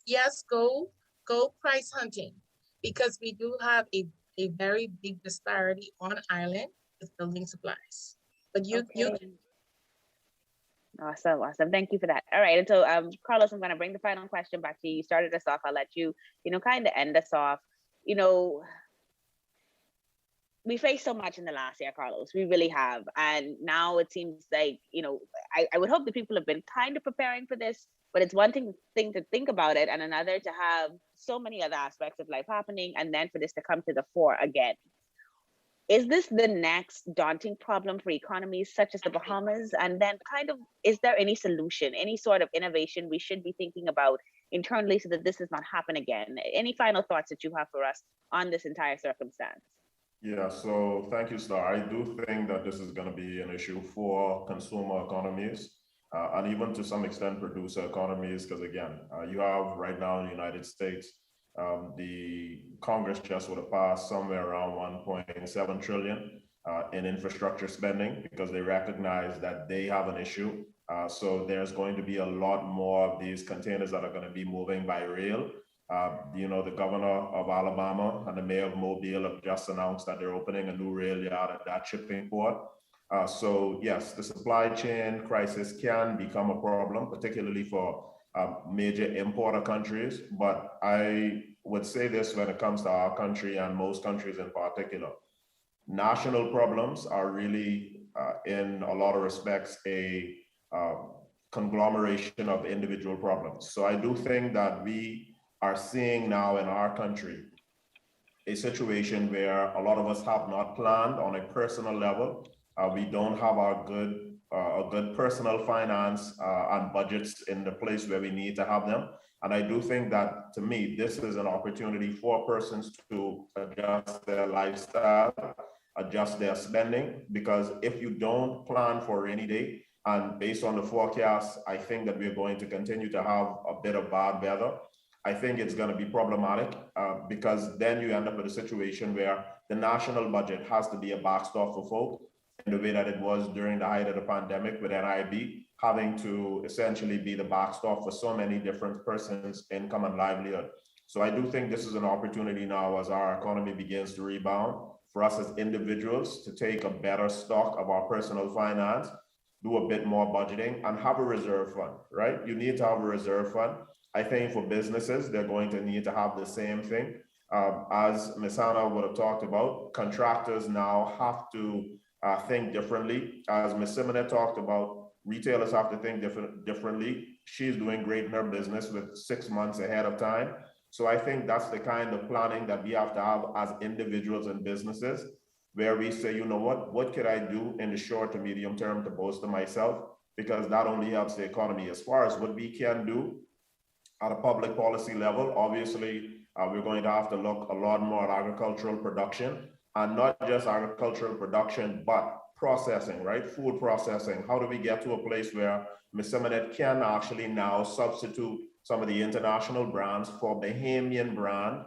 yes, go price hunting, because we do have a very big disparity on island with building supplies. But you can.
Awesome. Thank you for that. All right. And so, Karlos, I'm going to bring the final question back to you. You started us off. I'll let you, kind of end us off. We faced so much in the last year, Karlos. We really have. And now it seems like, I would hope that people have been kind of preparing for this, but it's one thing to think about it, and another to have so many other aspects of life happening, and then for this to come to the fore again. Is this the next daunting problem for economies such as the Bahamas? And then is there any solution, any sort of innovation we should be thinking about internally so that this does not happen again? Any final thoughts that you have for us on this entire circumstance?
Yeah, so thank you, Star. I do think that this is going to be an issue for consumer economies and even to some extent producer economies, because again, you have right now in the United States, the Congress just would have passed somewhere around 1.7 trillion in infrastructure spending because they recognize that they have an issue. So there's going to be a lot more of these containers that are going to be moving by rail. The governor of Alabama and the mayor of Mobile have just announced that they're opening a new rail yard at that shipping port. So yes, the supply chain crisis can become a problem, particularly for major importer countries. But I would say this when it comes to our country and most countries in particular. National problems are really, in a lot of respects, a conglomeration of individual problems. So I do think that we are seeing now in our country a situation where a lot of us have not planned on a personal level. We don't have a good personal finance and budgets in the place where we need to have them. And I do think that, to me, this is an opportunity for persons to adjust their lifestyle, adjust their spending, because if you don't plan for a rainy day, and based on the forecast, I think that we're going to continue to have a bit of bad weather. I think it's going to be problematic because then you end up with a situation where the national budget has to be a backstop for folk in the way that it was during the height of the pandemic with NIB having to essentially be the backstop for so many different persons' income and livelihood. So I do think this is an opportunity now as our economy begins to rebound for us as individuals to take a better stock of our personal finance, do a bit more budgeting, and have a reserve fund, right? You need to have a reserve fund. I think for businesses, they're going to need to have the same thing. As Ms. Hanna would have talked about, contractors now have to think differently. As Ms. Symonette talked about, retailers have to think differently. She's doing great in her business with 6 months ahead of time. So I think that's the kind of planning that we have to have as individuals and businesses, where we say, you know what could I do in the short to medium term to bolster myself? Because that only helps the economy. As far as what we can do at a public policy level, obviously, we're going to have to look a lot more at agricultural production, and not just agricultural production, but processing, right? Food processing. How do we get to a place where Miss Symonette can actually now substitute some of the international brands for Bahamian brand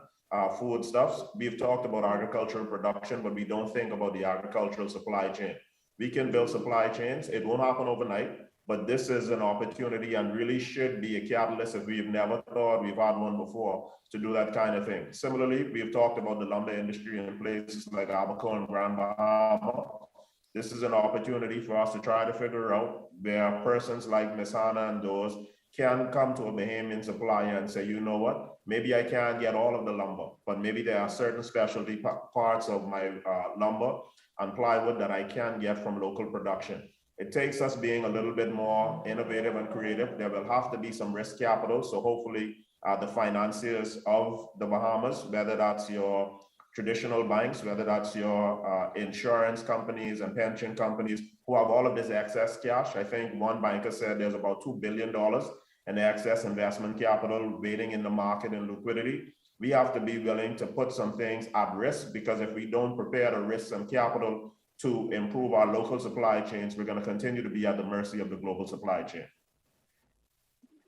foodstuffs? We've talked about agricultural production, but we don't think about the agricultural supply chain. We can build supply chains. It won't happen overnight, but this is an opportunity and really should be a catalyst if we've never thought we've had one before to do that kind of thing. Similarly, we've talked about the lumber industry in places like Abaco and Grand Bahama. This is an opportunity for us to try to figure out where persons like Miss Hanna and those can come to a Bahamian supplier and say, you know what, maybe I can't get all of the lumber, but maybe there are certain specialty parts of my lumber and plywood that I can get from local production. It takes us being a little bit more innovative and creative. There will have to be some risk capital. So hopefully the financiers of the Bahamas, whether that's your traditional banks, whether that's your insurance companies and pension companies who have all of this excess cash. I think one banker said there's about $2 billion in excess investment capital waiting in the market and liquidity. We have to be willing to put some things at risk, because if we don't prepare to risk some capital to improve our local supply chains, we're going to continue to be at the mercy of the global supply chain.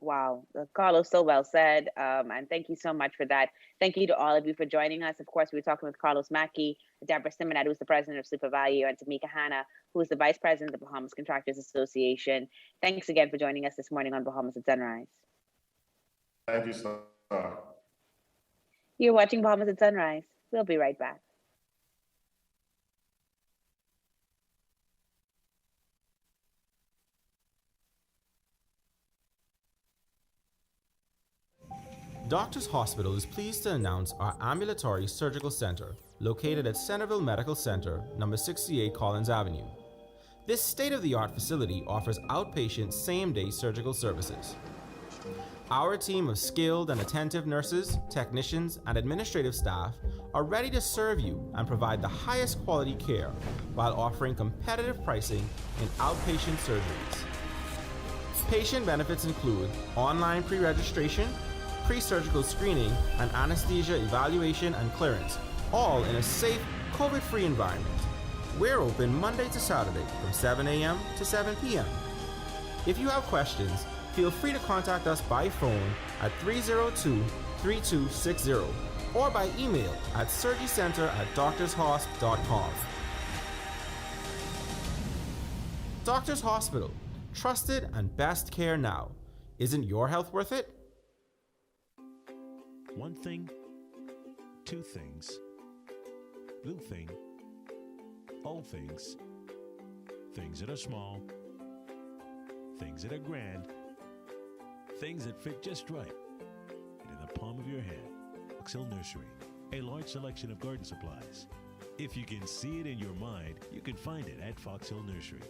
Wow, Karlos, so well said. And thank you so much for that. Thank you to all of you for joining us. Of course, we were talking with Karlos Mackey, Debra Symonette, who's the president of Super Value, and Tameka Hanna, who is the vice president of the Bahamas Contractors Association. Thanks again for joining us this morning on Bahamas at Sunrise.
Thank you, sir.
You're watching Bahamas at Sunrise. We'll be right back.
Doctors Hospital is pleased to announce our Ambulatory Surgical Center, located at Centerville Medical Center, number 68 Collins Avenue. This state-of-the-art facility offers outpatient same-day surgical services. Our team of skilled and attentive nurses, technicians, and administrative staff are ready to serve you and provide the highest quality care while offering competitive pricing in outpatient surgeries. Patient benefits include online pre-registration, pre-surgical screening, and anesthesia evaluation and clearance, all in a safe, COVID-free environment. We're open Monday to Saturday from 7 a.m. to 7 p.m. If you have questions, feel free to contact us by phone at 302-3260 or by email at surgerycenter@doctorshosp.com. Doctors Hospital, trusted and best care now. Isn't your health worth it?
One thing, two things, little thing, all things, things that are small, things that are grand, things that fit just right, and in the palm of your hand. Fox Hill Nursery, a large selection of garden supplies. If you can see it in your mind, you can find it at Fox Hill Nursery.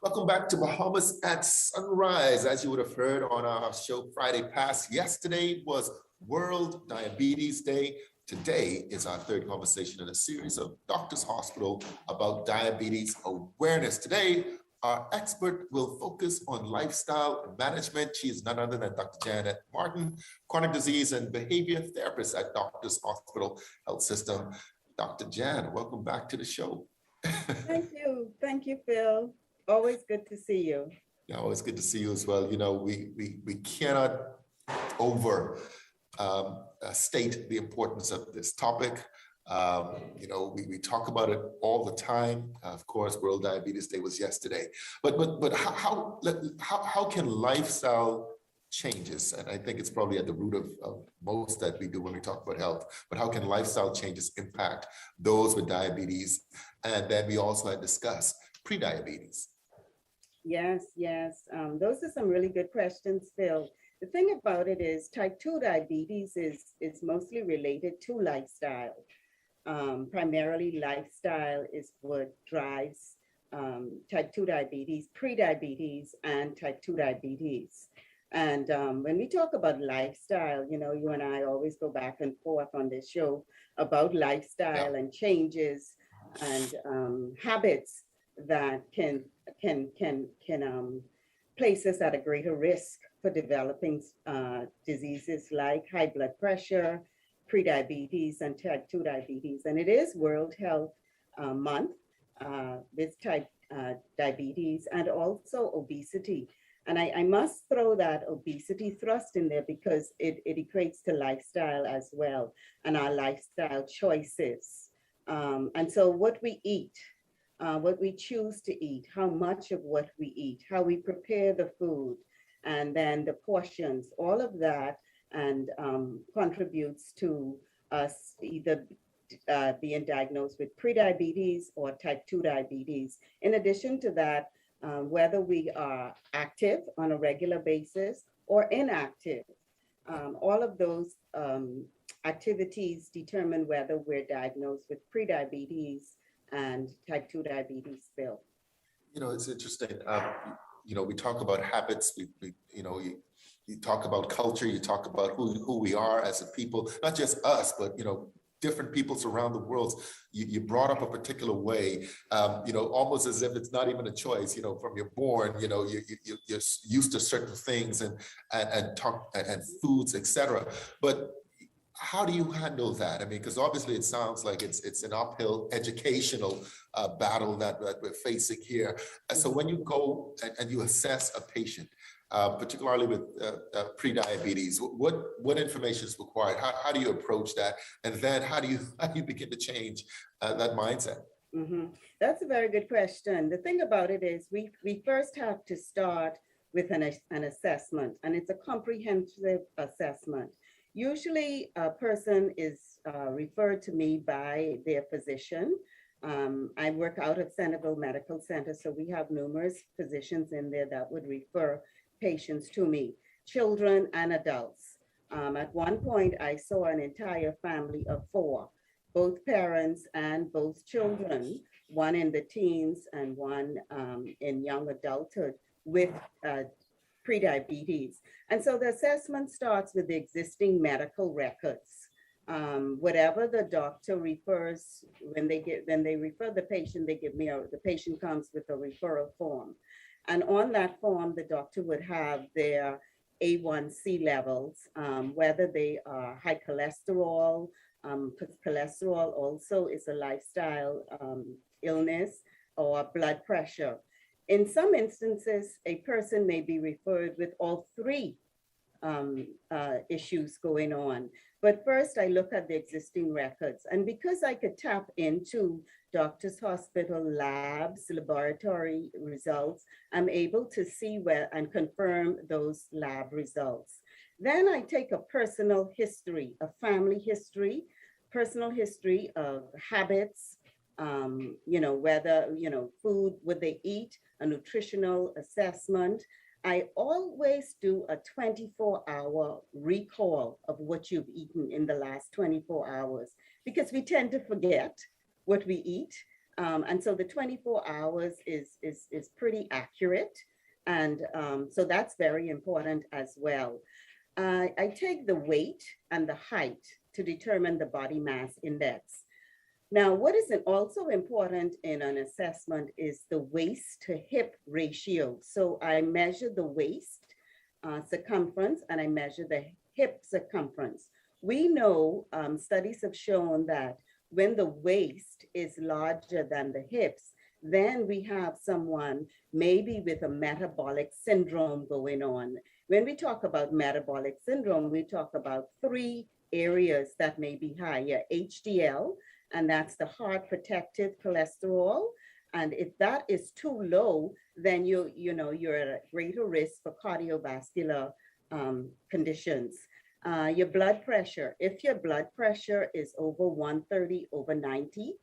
Welcome back to Bahamas at Sunrise. As you would have heard on our show Friday past, yesterday was World Diabetes Day. Today is our third conversation in a series of Doctors Hospital about diabetes awareness. Today, our expert will focus on lifestyle management. She is none other than Dr. Janet Martin, chronic disease and behavior therapist at Doctors Hospital Health System. Dr. Jan, welcome back to the show.
Thank you. Thank you, Phil. Always good to see you.
Yeah, always good to see you as well. You know, we cannot state the importance of this topic. You know, we talk about it all the time. Of course, World Diabetes Day was yesterday. But how can lifestyle changes, and I think it's probably at the root of most that we do when we talk about health, but how can lifestyle changes impact those with diabetes? And then we also had discussed pre-diabetes.
Yes. Those are some really good questions, Phil. The thing about it is type 2 diabetes is mostly related to lifestyle. Primarily lifestyle is what drives type 2 diabetes, pre-diabetes, and type 2 diabetes. And when we talk about lifestyle, you know, you and I always go back and forth on this show about lifestyle and changes and habits that can can place us at a greater risk for developing diseases like high blood pressure, prediabetes, and type 2 diabetes. And it is World Health Month with type diabetes and also obesity. And I must throw that obesity thrust in there because it equates to lifestyle as well and our lifestyle choices. And so what we eat, what we choose to eat, how much of what we eat, how we prepare the food, and then the portions, all of that, and contributes to us either being diagnosed with prediabetes or type 2 diabetes. In addition to that, whether we are active on a regular basis or inactive, all of those activities determine whether we're diagnosed with prediabetes and type 2 diabetes, Bill.
It's interesting. We talk about habits. You talk about culture. You talk about who we are as a people, not just us, but different peoples around the world. You brought up a particular way, almost as if it's not even a choice. From you're born, you're used to certain things and foods, etc. But how do you handle that? I mean, because obviously it sounds like it's an uphill educational battle that we're facing here. And so when you go and you assess a patient, particularly with prediabetes, what information is required? How do you approach that? And then how do you begin to change that mindset?
Mm-hmm. That's a very good question. The thing about it is we first have to start with an assessment, and it's a comprehensive assessment. Usually a person is referred to me by their physician. I work out at Centerville Medical Center, so we have numerous physicians in there that would refer patients to me, children and adults. At one point, I saw an entire family of 4, both parents and both children, one in the teens and one in young adulthood with prediabetes. And so the assessment starts with the existing medical records. Whatever the doctor refers, when they refer the patient, they give me the patient comes with a referral form. And on that form, the doctor would have their A1C levels, whether they are high cholesterol, because cholesterol also is a lifestyle illness, or blood pressure. In some instances, a person may be referred with all 3 issues going on. But first, I look at the existing records. And because I could tap into doctor's hospital labs, laboratory results, I'm able to see and confirm those lab results. Then I take a personal history, a family history, personal history of habits, whether, food, would they eat, a nutritional assessment. I always do a 24-hour recall of what you've eaten in the last 24 hours, because we tend to forget what we eat. And so the 24 hours is pretty accurate. And so that's very important as well. I take the weight and the height to determine the body mass index. Now, what is also important in an assessment is the waist to hip ratio. So I measure the waist circumference and I measure the hip circumference. We know studies have shown that when the waist is larger than the hips, then we have someone maybe with a metabolic syndrome going on. When we talk about metabolic syndrome, we talk about 3 areas that may be higher: HDL, and that's the heart protective cholesterol. And if that is too low, then you're at a greater risk for cardiovascular conditions. Your blood pressure, if your blood pressure is over 130 over 90,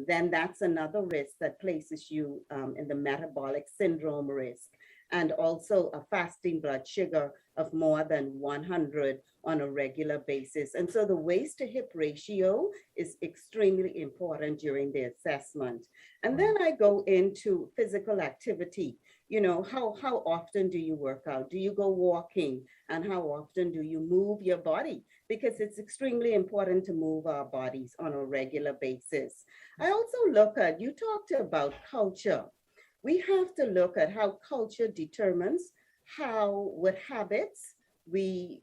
then that's another risk that places you in the metabolic syndrome risk. And also a fasting blood sugar of more than 100 on a regular basis. And so the waist to hip ratio is extremely important during the assessment. And then I go into physical activity. How often do you work out? Do you go walking? And how often do you move your body? Because it's extremely important to move our bodies on a regular basis. I also look at, you talked about culture. we have to look at how culture determines what habits we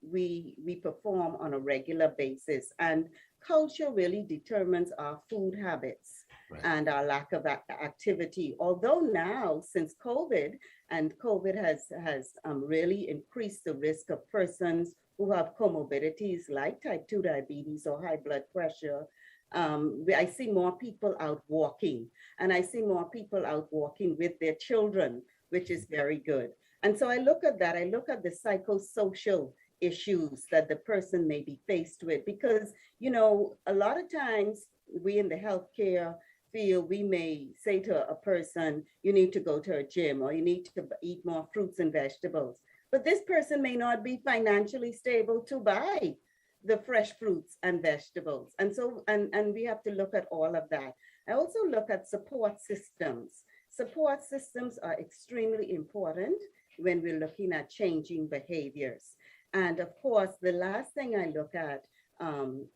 perform on a regular basis. And culture really determines our food habits and our lack of activity. Although now, since COVID, and COVID has really increased the risk of persons who have comorbidities like type 2 diabetes or high blood pressure, I see more people out walking, and I see more people out walking with their children, which is very good. And so I look at that, I look at the psychosocial issues that the person may be faced with, because, you know, a lot of times we in the healthcare field, we may say to a person, you need to go to a gym, or you need to eat more fruits and vegetables. But this person may not be financially stable to buy the fresh fruits and vegetables. And so, and we have to look at all of that. I also look at support systems. Support systems are extremely important when we're looking at changing behaviors. And of course, the last thing I look at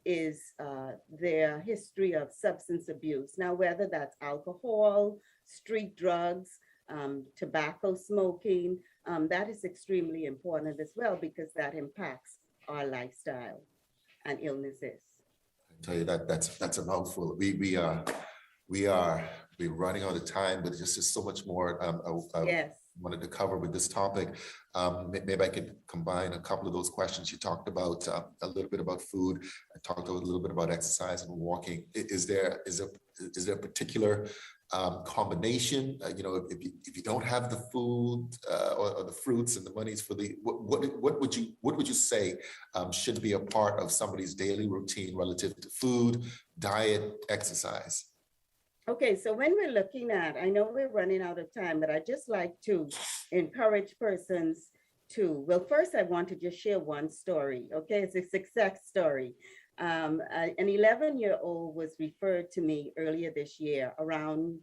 is their history of substance abuse. Now, whether that's alcohol, street drugs, tobacco smoking, that is extremely important as well, because that impacts our lifestyle and illnesses.
I tell you that's a mouthful. We're running out of time, but there's just so much more I wanted to cover with this topic. Maybe I could combine a couple of those questions. You talked about a little bit about food. I talked a little bit about exercise and walking. Is there a particular combination? You know, if you don't have the food or the fruits and the monies for the, what would you say should be a part of somebody's daily routine relative to food, diet, exercise?
Okay, so when we're looking at, I know we're running out of time, but I just like to encourage persons to, well, first I want to just share one story, okay? It's a success story. An 11-year-old was referred to me earlier this year around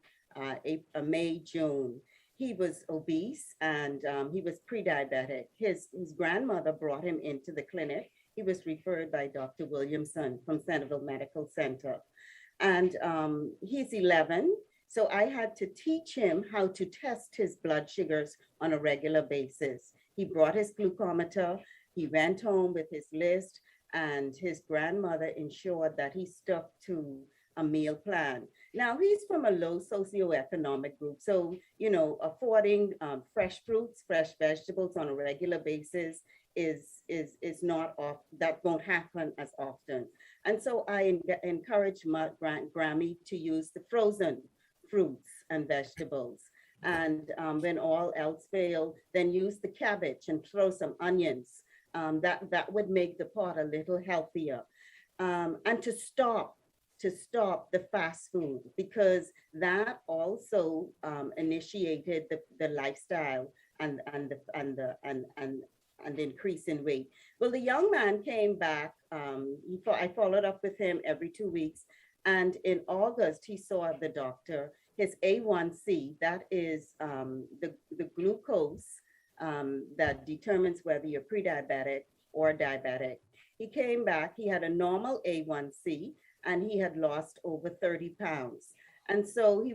May, June. He was obese and he was pre-diabetic. His grandmother brought him into the clinic. He was referred by Dr. Williamson from Centerville Medical Center. And he's 11, so I had to teach him how to test his blood sugars on a regular basis. He brought his glucometer, he went home with his list, and his grandmother ensured that he stuck to a meal plan. Now, he's from a low socioeconomic group, so, you know, affording fresh fruits, fresh vegetables on a regular basis is not off, that won't happen as often. And so I encourage my Grammy to use the frozen fruits and vegetables. And when all else fails, then use the cabbage and throw some onions. That would make the pot a little healthier. And to stop the fast food, because that also initiated the lifestyle and increase in weight. Well, the young man came back. I followed up with him every 2 weeks. And in August, he saw the doctor. His A1C, that is the glucose that determines whether you're pre-diabetic or diabetic. He came back, he had a normal A1C, and he had lost over 30 pounds. And so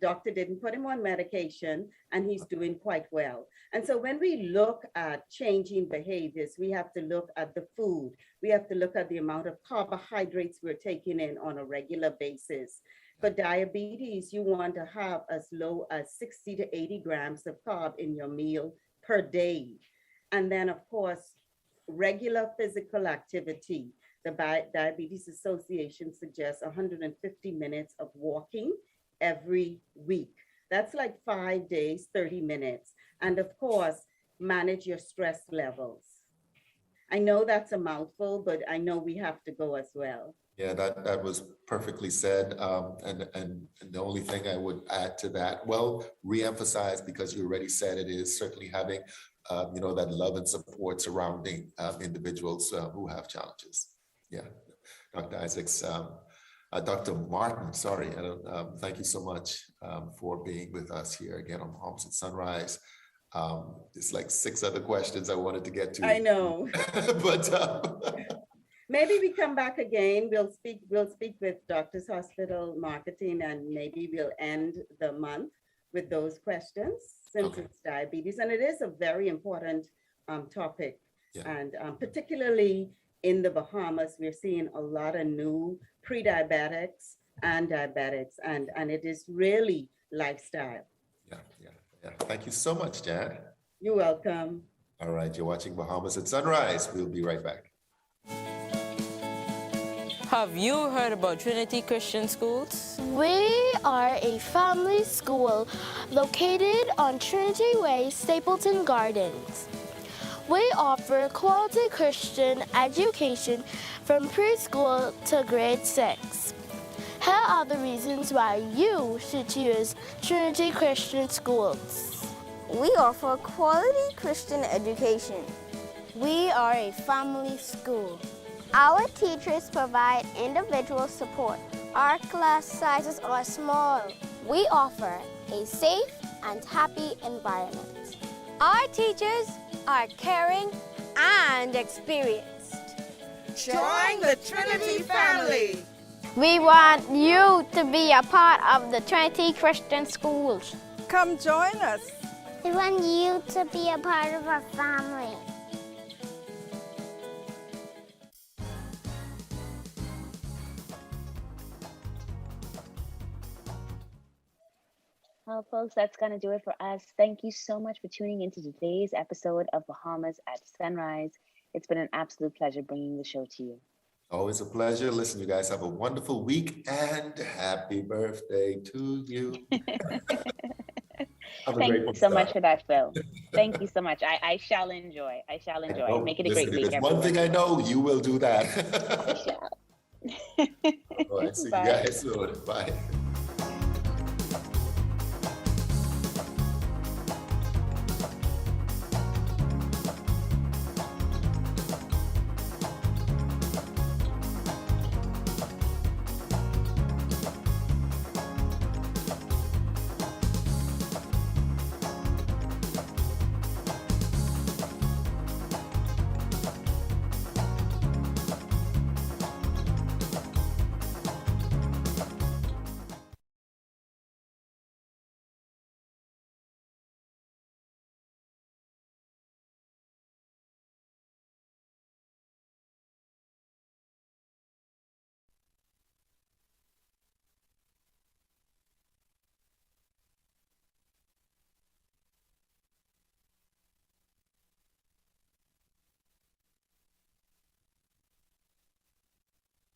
doctor didn't put him on medication, and he's doing quite well. And so when we look at changing behaviors, we have to look at the food. We have to look at the amount of carbohydrates we're taking in on a regular basis. For diabetes, you want to have as low as 60 to 80 grams of carb in your meal per day. And then, of course, regular physical activity. The Diabetes Association suggests 150 minutes of walking every week. That's like 5 days, 30 minutes. And of course, manage your stress levels. I know that's a mouthful, but I know we have to go as well.
Yeah, that was perfectly said. And the only thing I would add to that, well, reemphasize, because you already said it, is certainly having, that love and support surrounding individuals who have challenges. Yeah, Dr. Isaacs, Dr. Martin, sorry, thank you so much for being with us here again on Bahamas at Sunrise. It's like 6 other questions I wanted to get to.
I know.
But
maybe we come back again. We'll speak with Doctors Hospital Marketing, and maybe we'll end the month with those questions since it's diabetes. And it is a very important topic. And particularly in the Bahamas, we're seeing a lot of new pre-diabetics and diabetics, and it is really lifestyle.
Yeah. Thank you so much, Jan.
You're welcome.
All right, you're watching Bahamas at Sunrise. We'll be right back.
Have you heard about Trinity Christian Schools?
We are a family school located on Trinity Way, Stapleton Gardens. We offer quality Christian education from preschool to grade 6. Here are the reasons why you should choose Trinity Christian Schools.
We offer quality Christian education.
We are a family school.
Our teachers provide individual support.
Our class sizes are small.
We offer a safe and happy environment.
Our teachers are caring and experienced.
Join the Trinity family.
We want you to be a part of the Trinity Christian Schools.
Come join us.
We want you to be a part of our family.
Well, folks, that's going to do it for us. Thank you so much for tuning into today's episode of Bahamas at Sunrise. It's been an absolute pleasure bringing the show to you.
Always a pleasure. Listen, you guys have a wonderful week and happy birthday to you.
Thank you so much for that, Phil. Thank you so much. I shall enjoy. Make it a great week.
There's one thing I know, you will do that.
I shall.
All right, see you guys soon. Bye.